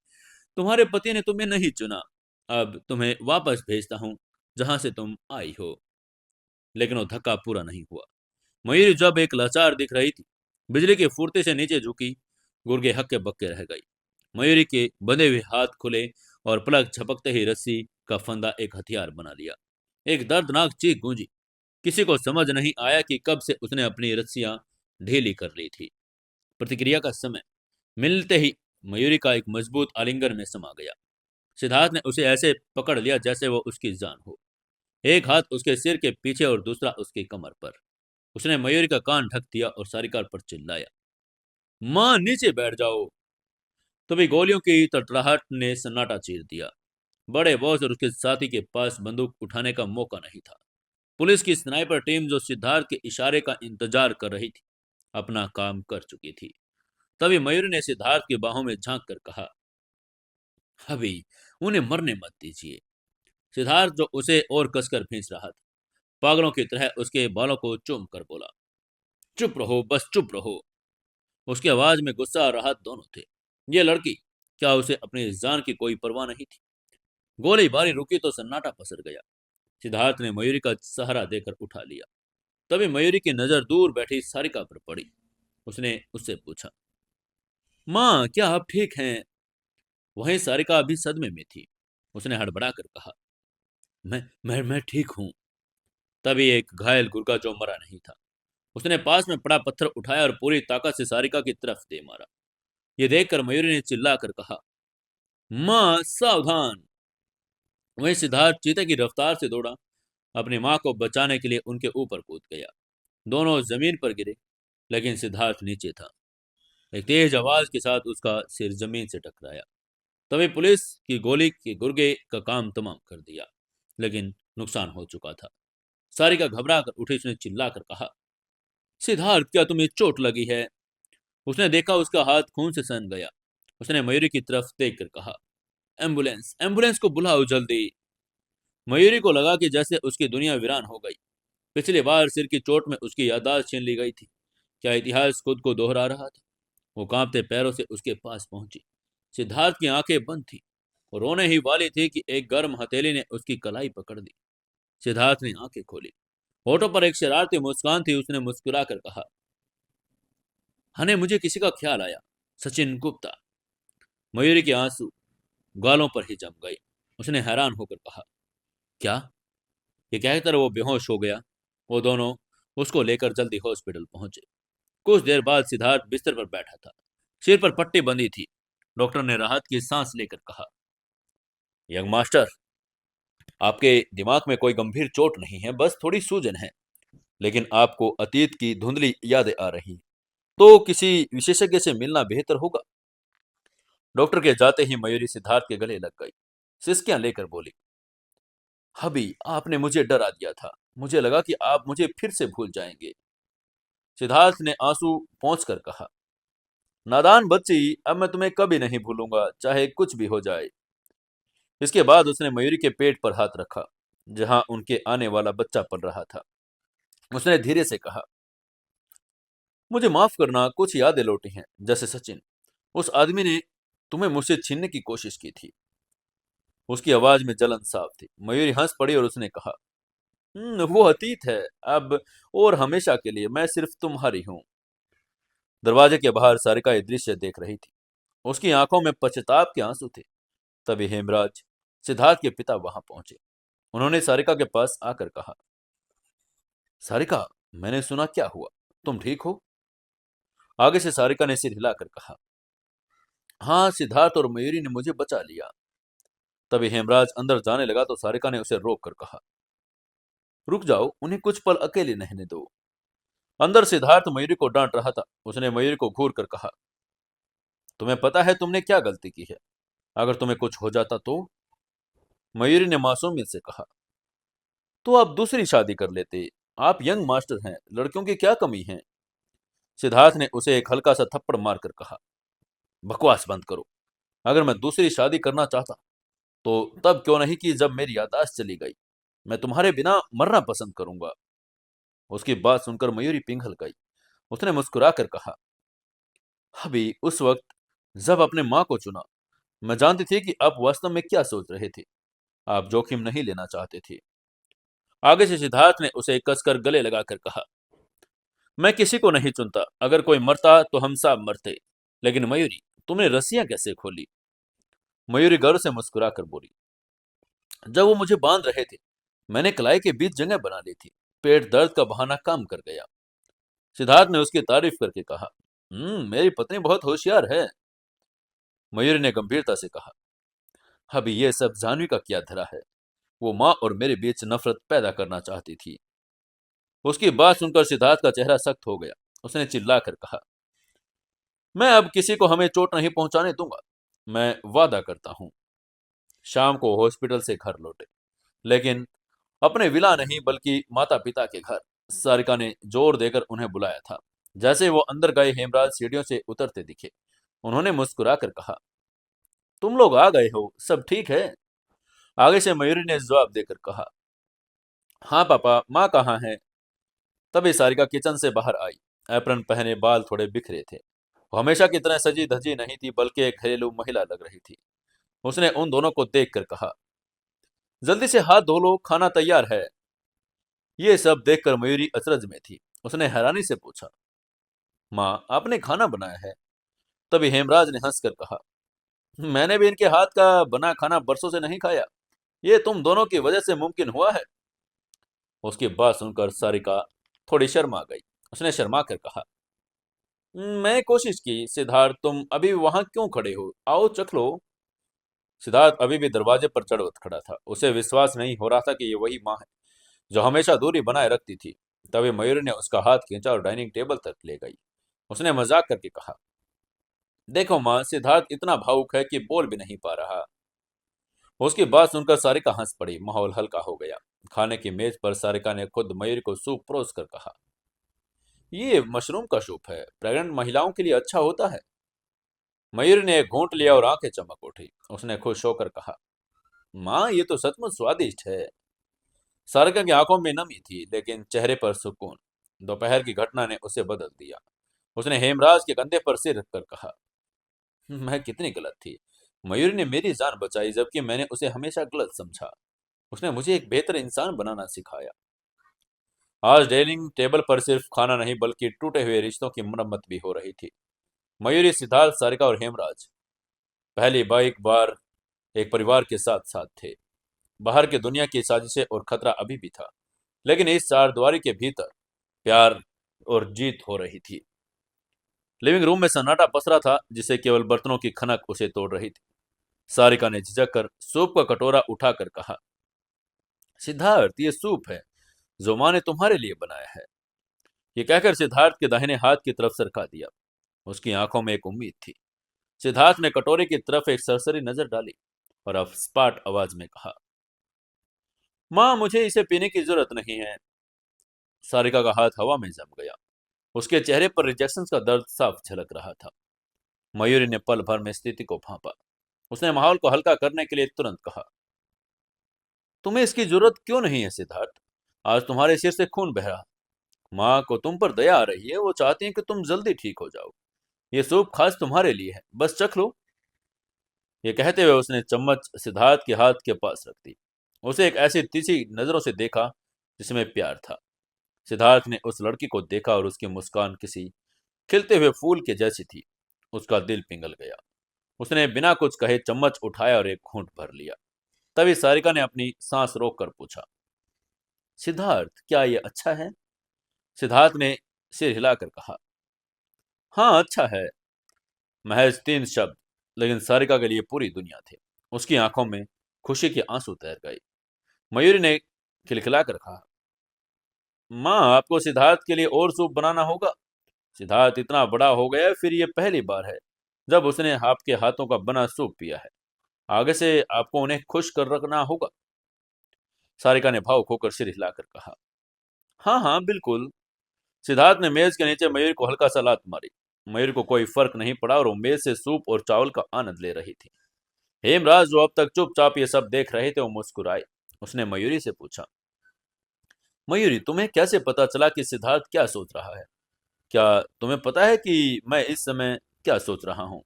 तुम्हारे पति ने तुम्हें नहीं चुना। अब तुम्हें वापस भेजता हूं जहां से तुम आई हो। लेकिन वो धक्का पूरा नहीं हुआ। मयूरी जब एक लाचार दिख रही थी, बिजली के फुर्ते से नीचे झुकी, गुर्गे हक्के बक्के रह गई। मयूरी के बंधे हुए हाथ खुले और पलक झपकते ही रस्सी का फंदा एक हथियार बना लिया। एक दर्दनाक चीख गूंजी। किसी को समझ नहीं आया कि कब से उसने अपनी रस्सियां ढीली कर ली थी। प्रतिक्रिया का समय मिलते ही मयूरी का एक मजबूत आलिंगन में समा गया। सिद्धार्थ ने उसे ऐसे पकड़ लिया जैसे वो उसकी जान हो। एक हाथ उसके सिर के पीछे और दूसरा उसकी कमर पर। उसने मयूरी का कान ढक दिया और सारिका पर चिल्लाया, मां नीचे बैठ जाओ। तभी गोलियों की तड़तड़ाहट ने सन्नाटा चीर दिया। बड़े बॉस और उसके साथी के पास बंदूक उठाने का मौका नहीं था। पुलिस की स्नाइपर टीम जो सिद्धार्थ के इशारे का इंतजार कर रही थी, अपना काम कर चुकी थी। तभी मयूरी ने सिद्धार्थ की बाहों में झांक कर कहा, अभी उन्हें मरने मत दीजिए। सिद्धार्थ जो उसे और कसकर खींच रहा था, पागलों की तरह उसके बालों को चूम कर बोला, चुप रहो, बस चुप रहो। उसकी आवाज में गुस्सा और राहत दोनों थे। ये लड़की, क्या उसे अपनी जान की कोई परवाह नहीं थी? गोली बारी रुकी तो सन्नाटा पसर गया। सिद्धार्थ ने मयूरी का सहारा देकर उठा लिया। तभी मयूरी की नजर दूर बैठी सारिका पर पड़ी। उसने उससे पूछा, माँ क्या आप ठीक हैं? वहीं सारिका अभी सदमे में थी। उसने हड़बड़ाकर कहा, मैं ठीक हूं। तभी एक घायल गुर्गा जो मरा नहीं था, उसने पास में पड़ा पत्थर उठाया और पूरी ताकत से सारिका की तरफ दे मारा। यह देखकर मयूरी ने चिल्लाकर कहा, माँ सावधान। वहीं सिद्धार्थ चीते की रफ्तार से दौड़ा, अपनी माँ को बचाने के लिए उनके ऊपर कूद गया। दोनों जमीन पर गिरे, लेकिन सिद्धार्थ नीचे था। एक तेज आवाज के साथ उसका सिर जमीन से टकराया। तभी पुलिस की गोली के गुर्गे का काम तमाम कर दिया, लेकिन नुकसान हो चुका था। सारिका घबरा कर उठी। उसने चिल्लाकर कहा, सिद्धार्थ क्या तुम्हें चोट लगी है? उसने देखा उसका हाथ खून से सन गया। उसने मयूरी की तरफ देख कर कहा, एम्बुलेंस एम्बुलेंस को बुलाओ जल्दी। मयूरी को लगा कि जैसे उसकी दुनिया वीरान हो गई। पिछली बार सिर की चोट में उसकी याददाश्त छीन ली गई थी। क्या इतिहास खुद को दोहरा रहा था? वो कांपते पैरों से उसके पास पहुंची। सिद्धार्थ की आंखें बंद थी। वो रोने ही वाली थी कि एक गर्म हथेली ने उसकी कलाई पकड़ दी। सिद्धार्थ ने आंखें खोली। होठों पर एक शरारती मुस्कान थी। उसने मुस्कुरा कर कहा, हने मुझे किसी का ख्याल आया, सचिन गुप्ता। मयूरी के आंसू गालों पर ही जम गए। उसने हैरान होकर कहा, क्या? ये कहकर वो बेहोश हो गया। वो दोनों उसको लेकर जल्दी हॉस्पिटल पहुंचे। कुछ देर बाद सिद्धार्थ बिस्तर पर बैठा था। सिर पर पट्टी बंधी थी। डॉक्टर ने राहत की सांस लेकर कहा, यंग मास्टर, आपके दिमाग में कोई गंभीर चोट नहीं है, बस थोड़ी सूजन है। लेकिन आपको अतीत की धुंधली यादें आ रही, तो किसी विशेषज्ञ से मिलना बेहतर होगा। डॉक्टर के जाते ही मयूरी सिद्धार्थ के गले लग गई। सिसकियां लेकर बोली, हबी, आपने मुझे डरा दिया था। मुझे लगा कि आप मुझे फिर से भूल जाएंगे। सिद्धार्थ ने आंसू पोंछ कर कहा, नादान बच्ची, अब मैं तुम्हें कभी नहीं भूलूंगा, चाहे कुछ भी हो जाए। इसके बाद उसने मयूरी के पेट पर हाथ रखा, जहां उनके आने वाला बच्चा पल रहा था। उसने धीरे से कहा, मुझे माफ करना, कुछ यादें लौटी हैं, जैसे सचिन, उस आदमी ने तुम्हें मुझसे छीनने की कोशिश की थी। उसकी आवाज में जलन साफ थी। मयूरी हंस पड़ी और उसने कहा, वो अतीत है अब और हमेशा के लिए। मैं सिर्फ तुम्हारी हूं। दरवाजे के बाहर सारिका ये दृश्य देख रही थी। उसकी आंखों में पश्चाताप के आंसू थे। तभी हेमराज, सिद्धार्थ के पिता, वहां पहुंचे। उन्होंने सारिका के पास आकर कहा, सारिका, मैंने सुना, क्या हुआ? तुम ठीक हो? आगे से सारिका ने सिर हिलाकर कहा, हाँ, सिद्धार्थ और मयूरी ने मुझे बचा लिया। तभी हेमराज अंदर जाने लगा तो सारिका ने उसे रोक कर कहा, रुक जाओ, उन्हें कुछ पल अकेले रहने दो। अंदर सिद्धार्थ मयूरी को डांट रहा था। उसने मयूरी को घूर कर कहा, तुम्हें पता है तुमने क्या गलती की है? अगर तुम्हें कुछ हो जाता तो? मयूरी ने मासूमियत से कहा, तो आप दूसरी शादी कर लेते। आप यंग मास्टर हैं, लड़कियों की क्या कमी है? सिद्धार्थ ने उसे एक हल्का सा थप्पड़ मारकर कहा, बकवास बंद करो। अगर मैं दूसरी शादी करना चाहता तो तब क्यों नहीं कि जब मेरी याददाश्त चली गई। मैं तुम्हारे बिना मरना पसंद करूंगा। उसकी बात सुनकर मयूरी पिघल गई। उसने मुस्कुरा कर कहा, अभी उस वक्त जब अपने माँ को चुना, मैं जानती थी कि आप वास्तव में क्या सोच रहे थे। आप जोखिम नहीं लेना चाहते थे। आगे से सिद्धार्थ ने उसे कसकर गले लगाकर कहा, मैं किसी को नहीं चुनता। अगर कोई मरता तो हम सब मरते। लेकिन मयूरी, तुमने रस्सियां कैसे खोली? मयूरी गर्व से मुस्कुरा कर बोली, जब वो मुझे बांध रहे थे, मैंने कलाई के बीच जगह बना ली थी। पेट दर्द का बहाना काम कर गया। सिद्धार्थ ने उसकी तारीफ करके कहा, मेरी पत्नी बहुत होशियार है। मयूरी ने गंभीरता से कहा, अभी ये सब जानवी का क्या धरा है? वो माँ और मेरे बीच नफरत पैदा करना चाहती थी। उसकी बात सुनकर सिद्धार्थ का चेहरा सख्त हो गया। उसने चिल्लाकर कहा, मैं अब किसी को हमें चोट नहीं पहुंचाने दूंगा। मैं वादा करता हूं। शाम को हॉस्पिटल से घर लौटे, लेकिन अपने विला नहीं बल्कि माता पिता के घर। सारिका ने जोर देकर उन्हें बुलाया था। जैसे वो अंदर गए, हेमराज सीढ़ियों से उतरते दिखे। उन्होंने मुस्कुराकर कहा, तुम लोग आ गए हो, सब ठीक है? आगे से मयूरी ने जवाब देकर कहा, हाँ पापा, माँ कहाँ है? तभी सारिका किचन से बाहर आई। एप्रन पहने, बाल थोड़े बिखरे थे। वो हमेशा की तरह सजी धजी नहीं थी, बल्कि एक घरेलू महिला लग रही थी। उसने उन दोनों को देखकर कहा, जल्दी से हाथ धो लो, खाना तैयार है। ये सब देखकर मयूरी अचरज में थी। उसने हैरानी से पूछा, माँ, आपने खाना बनाया है? तभी हेमराज ने हंसकर कहा, मैंने भी इनके हाथ का बना खाना बरसों से नहीं खाया। ये तुम दोनों की वजह से मुमकिन हुआ है। उसकी बात सुनकर सारिका थोड़ी शर्मा गई। उसने शर्मा कर कहा, मैं कोशिश की। सिद्धार्थ, तुम अभी वहां क्यों खड़े हो? आओ चख लो। सिद्धार्थ अभी भी दरवाजे पर चढ़ खड़ा था। उसे विश्वास नहीं हो रहा था कि ये वही माँ है जो हमेशा दूरी बनाए रखती थी। तभी मयूरी ने उसका हाथ खींचा और डाइनिंग टेबल तक ले गई। उसने मजाक करके कहा, देखो माँ, सिद्धार्थ इतना भावुक है कि बोल भी नहीं पा रहा। उसकी बात सुनकर सारिका हंस पड़ी। माहौल हल्का हो गया। खाने की मेज पर सारिका ने खुद मयूरी को सूप परोस कर कहा, ये मशरूम का सूप है, प्रेग्नेंट महिलाओं के लिए अच्छा होता है। मयूरी ने एक घूंट लिया और आंखें चमक उठी। उसने खुश होकर कहा, माँ, ये तो सचमुच स्वादिष्ट है। सारिका की आंखों में नमी थी, लेकिन चेहरे पर सुकून। दोपहर की घटना ने उसे बदल दिया। उसने हेमराज के कंधे पर सिर रखकर कहा, मैं कितनी गलत थी। मयूरी ने मेरी जान बचाई, जबकि मैंने उसे हमेशा गलत समझा। उसने मुझे एक बेहतर इंसान बनाना सिखाया। आज डाइनिंग टेबल पर सिर्फ खाना नहीं बल्कि टूटे हुए रिश्तों की मरम्मत भी हो रही थी। मयूरी, सिद्धार्थ, सारिका और हेमराज पहली बाइक बार एक परिवार के साथ साथ थे। बाहर की दुनिया की साजिशें और खतरा अभी भी था, लेकिन इस चारदीवारी के भीतर प्यार और जीत हो रही थी। लिविंग रूम में सन्नाटा पसरा था, जिसे केवल बर्तनों की खनक उसे तोड़ रही थी। सारिका ने झिझक कर सूप का कटोरा उठाकर कहा, सिद्धार्थ, ये सूप है जो माँ ने तुम्हारे लिए बनाया है। ये कहकर सिद्धार्थ के दाहिने हाथ की तरफ सरका दिया। उसकी आंखों में एक उम्मीद थी। सिद्धार्थ ने कटोरे की तरफ एक सरसरी नजर डाली और अस्पाट आवाज में कहा, माँ, मुझे इसे पीने की जरूरत नहीं है। सारिका का हाथ हवा में जम गया। उसके चेहरे पर रिजेक्शन का दर्द साफ झलक रहा था। मयूरी ने पल भर में स्थिति को भांपा। उसने माहौल को हल्का करने के लिए तुरंत कहा, तुम्हें इसकी जरूरत क्यों नहीं है सिद्धार्थ? आज तुम्हारे सिर से खून बह रहा। माँ को तुम पर दया आ रही है। वो चाहती है कि तुम जल्दी ठीक हो जाओ। ये सूप खास तुम्हारे लिए है, बस चख लो। ये कहते हुए उसने चम्मच सिद्धार्थ के हाथ के पास रख दी। उसे एक ऐसी तीसी नजरों से देखा जिसमें प्यार था। सिद्धार्थ ने उस लड़की को देखा और उसकी मुस्कान किसी खिलते हुए फूल के जैसी थी। उसका दिल पिघल गया। उसने बिना कुछ कहे चम्मच उठाया और एक घूंट भर लिया। तभी सारिका ने अपनी सांस रोककर पूछा, सिद्धार्थ, क्या ये अच्छा है? सिद्धार्थ ने सिर हिलाकर कहा, हाँ अच्छा है। महज 3 शब्द, लेकिन सारिका के लिए पूरी दुनिया थे। उसकी आंखों में खुशी के आंसू तैर गए। मयूरी ने खिलखिलाकर कहा, माँ आपको सिद्धार्थ के लिए और सूप बनाना होगा। सिद्धार्थ इतना बड़ा हो गया है, फिर ये पहली बार है जब उसने आपके हाथों का बना सूप पिया है। आगे से आपको उन्हें खुश कर रखना होगा। सारिका ने भावुक होकर सिर हिलाकर कहा, हाँ हाँ बिल्कुल। सिद्धार्थ ने मेज के नीचे मयूरी को हल्का सा लात मारी। मयूरी को कोई फर्क नहीं पड़ा और वो मेज से सूप और चावल का आनंद ले रही थी। हेमराज जो अब तक चुपचाप ये सब देख रहे थे वो मुस्कुराए। उसने मयूरी से पूछा, मयूरी तुम्हें कैसे पता चला कि सिद्धार्थ क्या सोच रहा है? क्या तुम्हें पता है कि मैं इस समय क्या सोच रहा हूँ?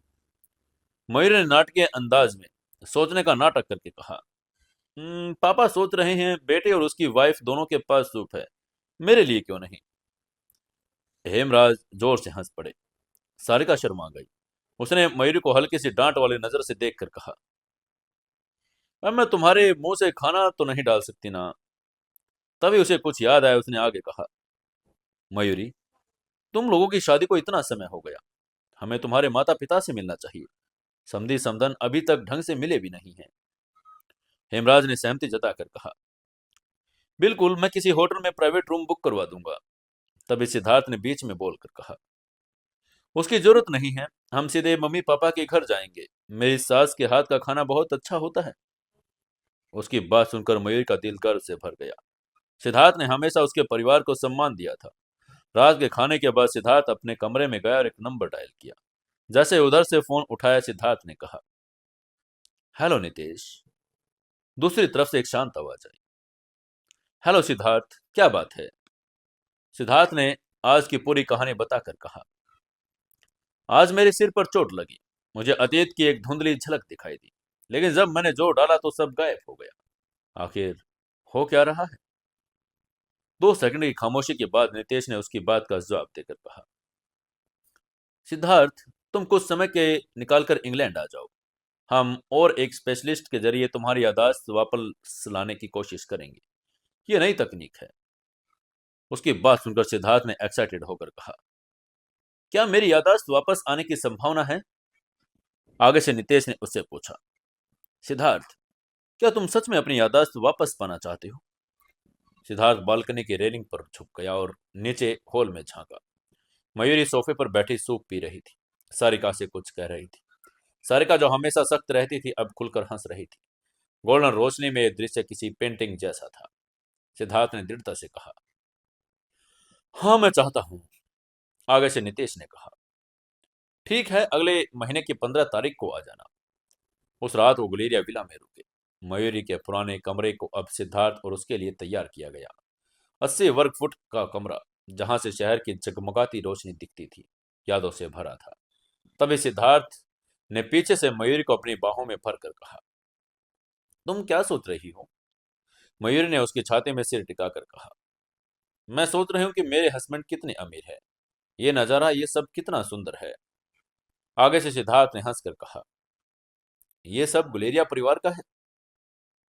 मयूरी ने नाटकीय अंदाज में सोचने का नाटक करके कहा, पापा सोच रहे हैं बेटे और उसकी वाइफ दोनों के पास सूप है, मेरे लिए क्यों नहीं?" हेमराज जोर से हंस पड़े। सारिका शर्मा गई। उसने मयूरी को हल्की सी डांट वाली नजर से देखकर कहा, अब मैं तुम्हारे मुंह से खाना तो नहीं डाल सकती ना। तभी उसे कुछ याद आया। उसने आगे कहा, मयूरी तुम लोगों की शादी को इतना समय हो गया, हमें तुम्हारे माता पिता से मिलना चाहिए। समधी समधन अभी तक ढंग से मिले भी नहीं हैं। हेमराज ने सहमति जताकर कहा, बिल्कुल, मैं किसी होटल में प्राइवेट रूम बुक करवा दूंगा। तभी सिद्धार्थ ने बीच में बोलकर कहा, उसकी जरूरत नहीं है, हम सीधे मम्मी पापा के घर जाएंगे। मेरी सास के हाथ का खाना बहुत अच्छा होता है। उसकी बात सुनकर मयूर का दिल गर्व से भर गया। सिद्धार्थ ने हमेशा उसके परिवार को सम्मान दिया था। रात के खाने के बाद सिद्धार्थ अपने कमरे में गया और एक नंबर डायल किया। जैसे उधर से फोन उठाया, सिद्धार्थ ने कहा, हेलो नितेश। दूसरी तरफ से एक शांत आवाज आई, हेलो सिद्धार्थ, क्या बात है? सिद्धार्थ ने आज की पूरी कहानी बताकर कहा, आज मेरे सिर पर चोट लगी। मुझे अतीत की एक धुंधली झलक दिखाई दी, लेकिन जब मैंने जोर डाला तो सब गायब हो गया। आखिर हो क्या रहा है? 2 सेकंड की खामोशी के बाद नितेश ने उसकी बात का जवाब देकर कहा, सिद्धार्थ, तुम कुछ समय के निकाल कर इंग्लैंड आ जाओ। हम और एक स्पेशलिस्ट के जरिए तुम्हारी यादाश्त वापस लाने की कोशिश करेंगे। ये नई तकनीक है। उसकी बात सुनकर सिद्धार्थ ने एक्साइटेड होकर कहा, क्या मेरी यादाश्त वापस आने की संभावना है? आगे से नितेश ने उससे पूछा, सिद्धार्थ, क्या तुम सच में अपनी यादाश्त वापस पाना चाहते हो? सिद्धार्थ बालकनी की रेलिंग पर झुक गया और नीचे हॉल में झांका। मयूरी सोफे पर बैठी सूप पी रही थी। सारिका से कुछ कह रही थी। सारिका जो हमेशा सख्त रहती थी अब खुलकर हंस रही थी। गोल्डन रोशनी में यह दृश्य किसी पेंटिंग जैसा था। सिद्धार्थ ने दृढ़ता से कहा, हाँ मैं चाहता हूं। आगे से नितेश ने कहा, ठीक है, अगले महीने की 15 तारीख को आ जाना। उस रात वो गुलेरिया विला में रुके। मयूरी के पुराने कमरे को अब सिद्धार्थ और उसके लिए तैयार किया गया। 80 वर्ग फुट का कमरा, जहां से शहर की जगमगाती रोशनी दिखती थी, यादों से भरा था। तभी सिद्धार्थ ने पीछे से मयूरी को अपनी बाहों में भरकर कहा, तुम क्या सोच रही हो? मयूरी ने उसकी छाती में सिर टिकाकर कहा, मैं सोच रही हूँ कि मेरे हस्बैंड कितने अमीर है। ये नजारा, ये सब कितना सुंदर है। आगे से सिद्धार्थ ने हंसकर कहा, ये सब गुलेरिया परिवार का है।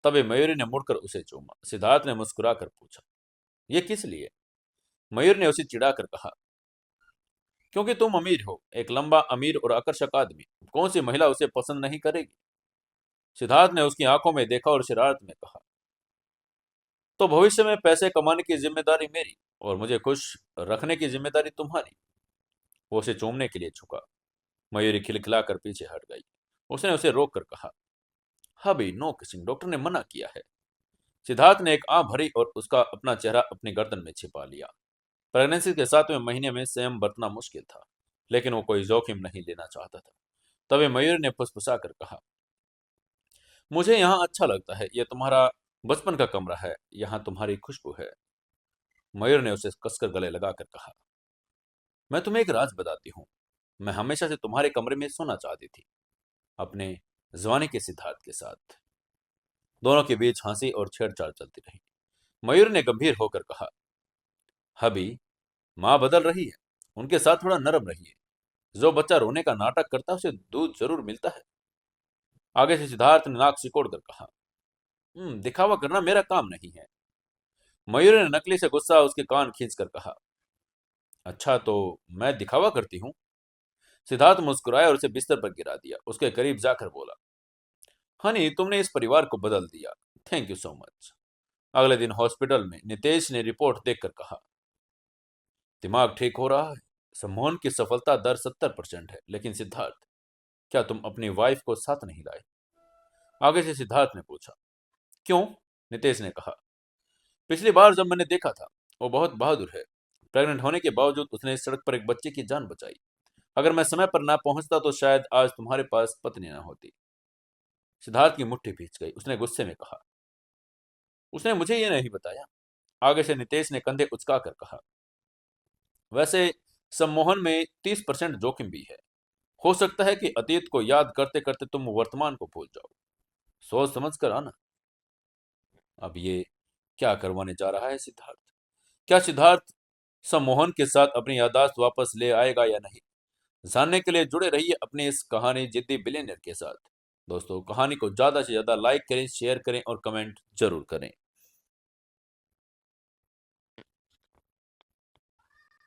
तभी मयूरी ने मुड़कर उसे चूमा। सिद्धार्थ ने मुस्कुराकर पूछा, ये किस लिए? मयूर ने उसे चिढ़ाकर कहा, क्योंकि तुम अमीर हो। एक लंबा, अमीर और आकर्षक आदमी, कौन सी महिला उसे पसंद नहीं करेगी? सिद्धार्थ ने उसकी आंखों में देखा और शरारत में कहा, तो भविष्य में पैसे कमाने की जिम्मेदारी मेरी और मुझे खुश रखने की जिम्मेदारी तुम्हारी। वो उसे चूमने के लिए झुका। मयूरी खिलखिलाकर पीछे हट गई। उसने उसे रोक कर कहा, हबी नो किसिंग, डॉक्टर ने मना किया है। सिद्धार्थ ने एक आंख भरी और उसका अपना चेहरा अपनी गर्दन में छिपा लिया। प्रेगनेंसी के 7वें महीने में संयम बरतना मुश्किल था, लेकिन वो कोई जोखिम नहीं लेना चाहता था। तभी मयूर ने फुसफुसा कर कहा, मुझे यहाँ अच्छा लगता है। यह तुम्हारा बचपन का कमरा है, यहाँ तुम्हारी खुशबू है। मयूर ने उसे कसकर गले लगाकर कहा, मैं तुम्हें एक राज बताती हूँ। मैं हमेशा से तुम्हारे कमरे में सोना चाहती थी, अपने जवानी के सिद्धार्थ के साथ। दोनों के बीच हंसी और छेड़छाड़ चलती रही। मयूर ने गंभीर होकर कहा, हबी, माँ बदल रही है, उनके साथ थोड़ा नरम रहिए। जो बच्चा रोने का नाटक करता है उसे दूध जरूर मिलता है। आगे से सिद्धार्थ ने नाक सिकोड़ कर कहा, दिखावा करना मेरा काम नहीं है। मयूर ने नकली से गुस्सा उसके कान खींचकर कहा, अच्छा, तो मैं दिखावा करती हूँ। सिद्धार्थ मुस्कुराया और उसे बिस्तर पर गिरा दिया। उसके करीब जाकर बोला, हनी, तुमने इस परिवार को बदल दिया। Thank you so much. अगले दिन हॉस्पिटल में नितेश ने रिपोर्ट देखकर कहा, दिमाग ठीक हो रहा है। सम्मोहन की सफलता दर 70% है। लेकिन सिद्धार्थ, क्या तुम अपनी वाइफ को साथ नहीं लाए? आगे से सिद्धार्थ ने पूछा। क्यों? नितेश ने कहा, पिछली बार जब मैंने देखा था, वो बहुत बहादुर है। प्रेग्नेंट होने के बावजूद उसने इस सड़क पर एक बच्चे की जान बचाई। अगर मैं समय पर ना पहुंचता तो शायद आज तुम्हारे पास पत्नी ना होती। सिद्धार्थ की मुट्ठी भींच गई। उसने गुस्से में कहा, उसने मुझे ये नहीं बताया। आगे से नितेश ने कंधे उचकाकर कहा, वैसे सम्मोहन में 30% जोखिम भी है। हो सकता है कि अतीत को याद करते करते तुम वर्तमान को भूल जाओ। सोच समझ कर आना। अब ये क्या करवाने जा रहा है सिद्धार्थ? क्या सिद्धार्थ सम्मोहन के साथ अपनी याददाश्त वापस ले आएगा या नहीं? जानने के लिए जुड़े रहिए अपनी इस कहानी जिद्दी बिलियनर के साथ। दोस्तों, कहानी को ज़्यादा से ज़्यादा लाइक करें, शेयर करें और कमेंट जरूर करें।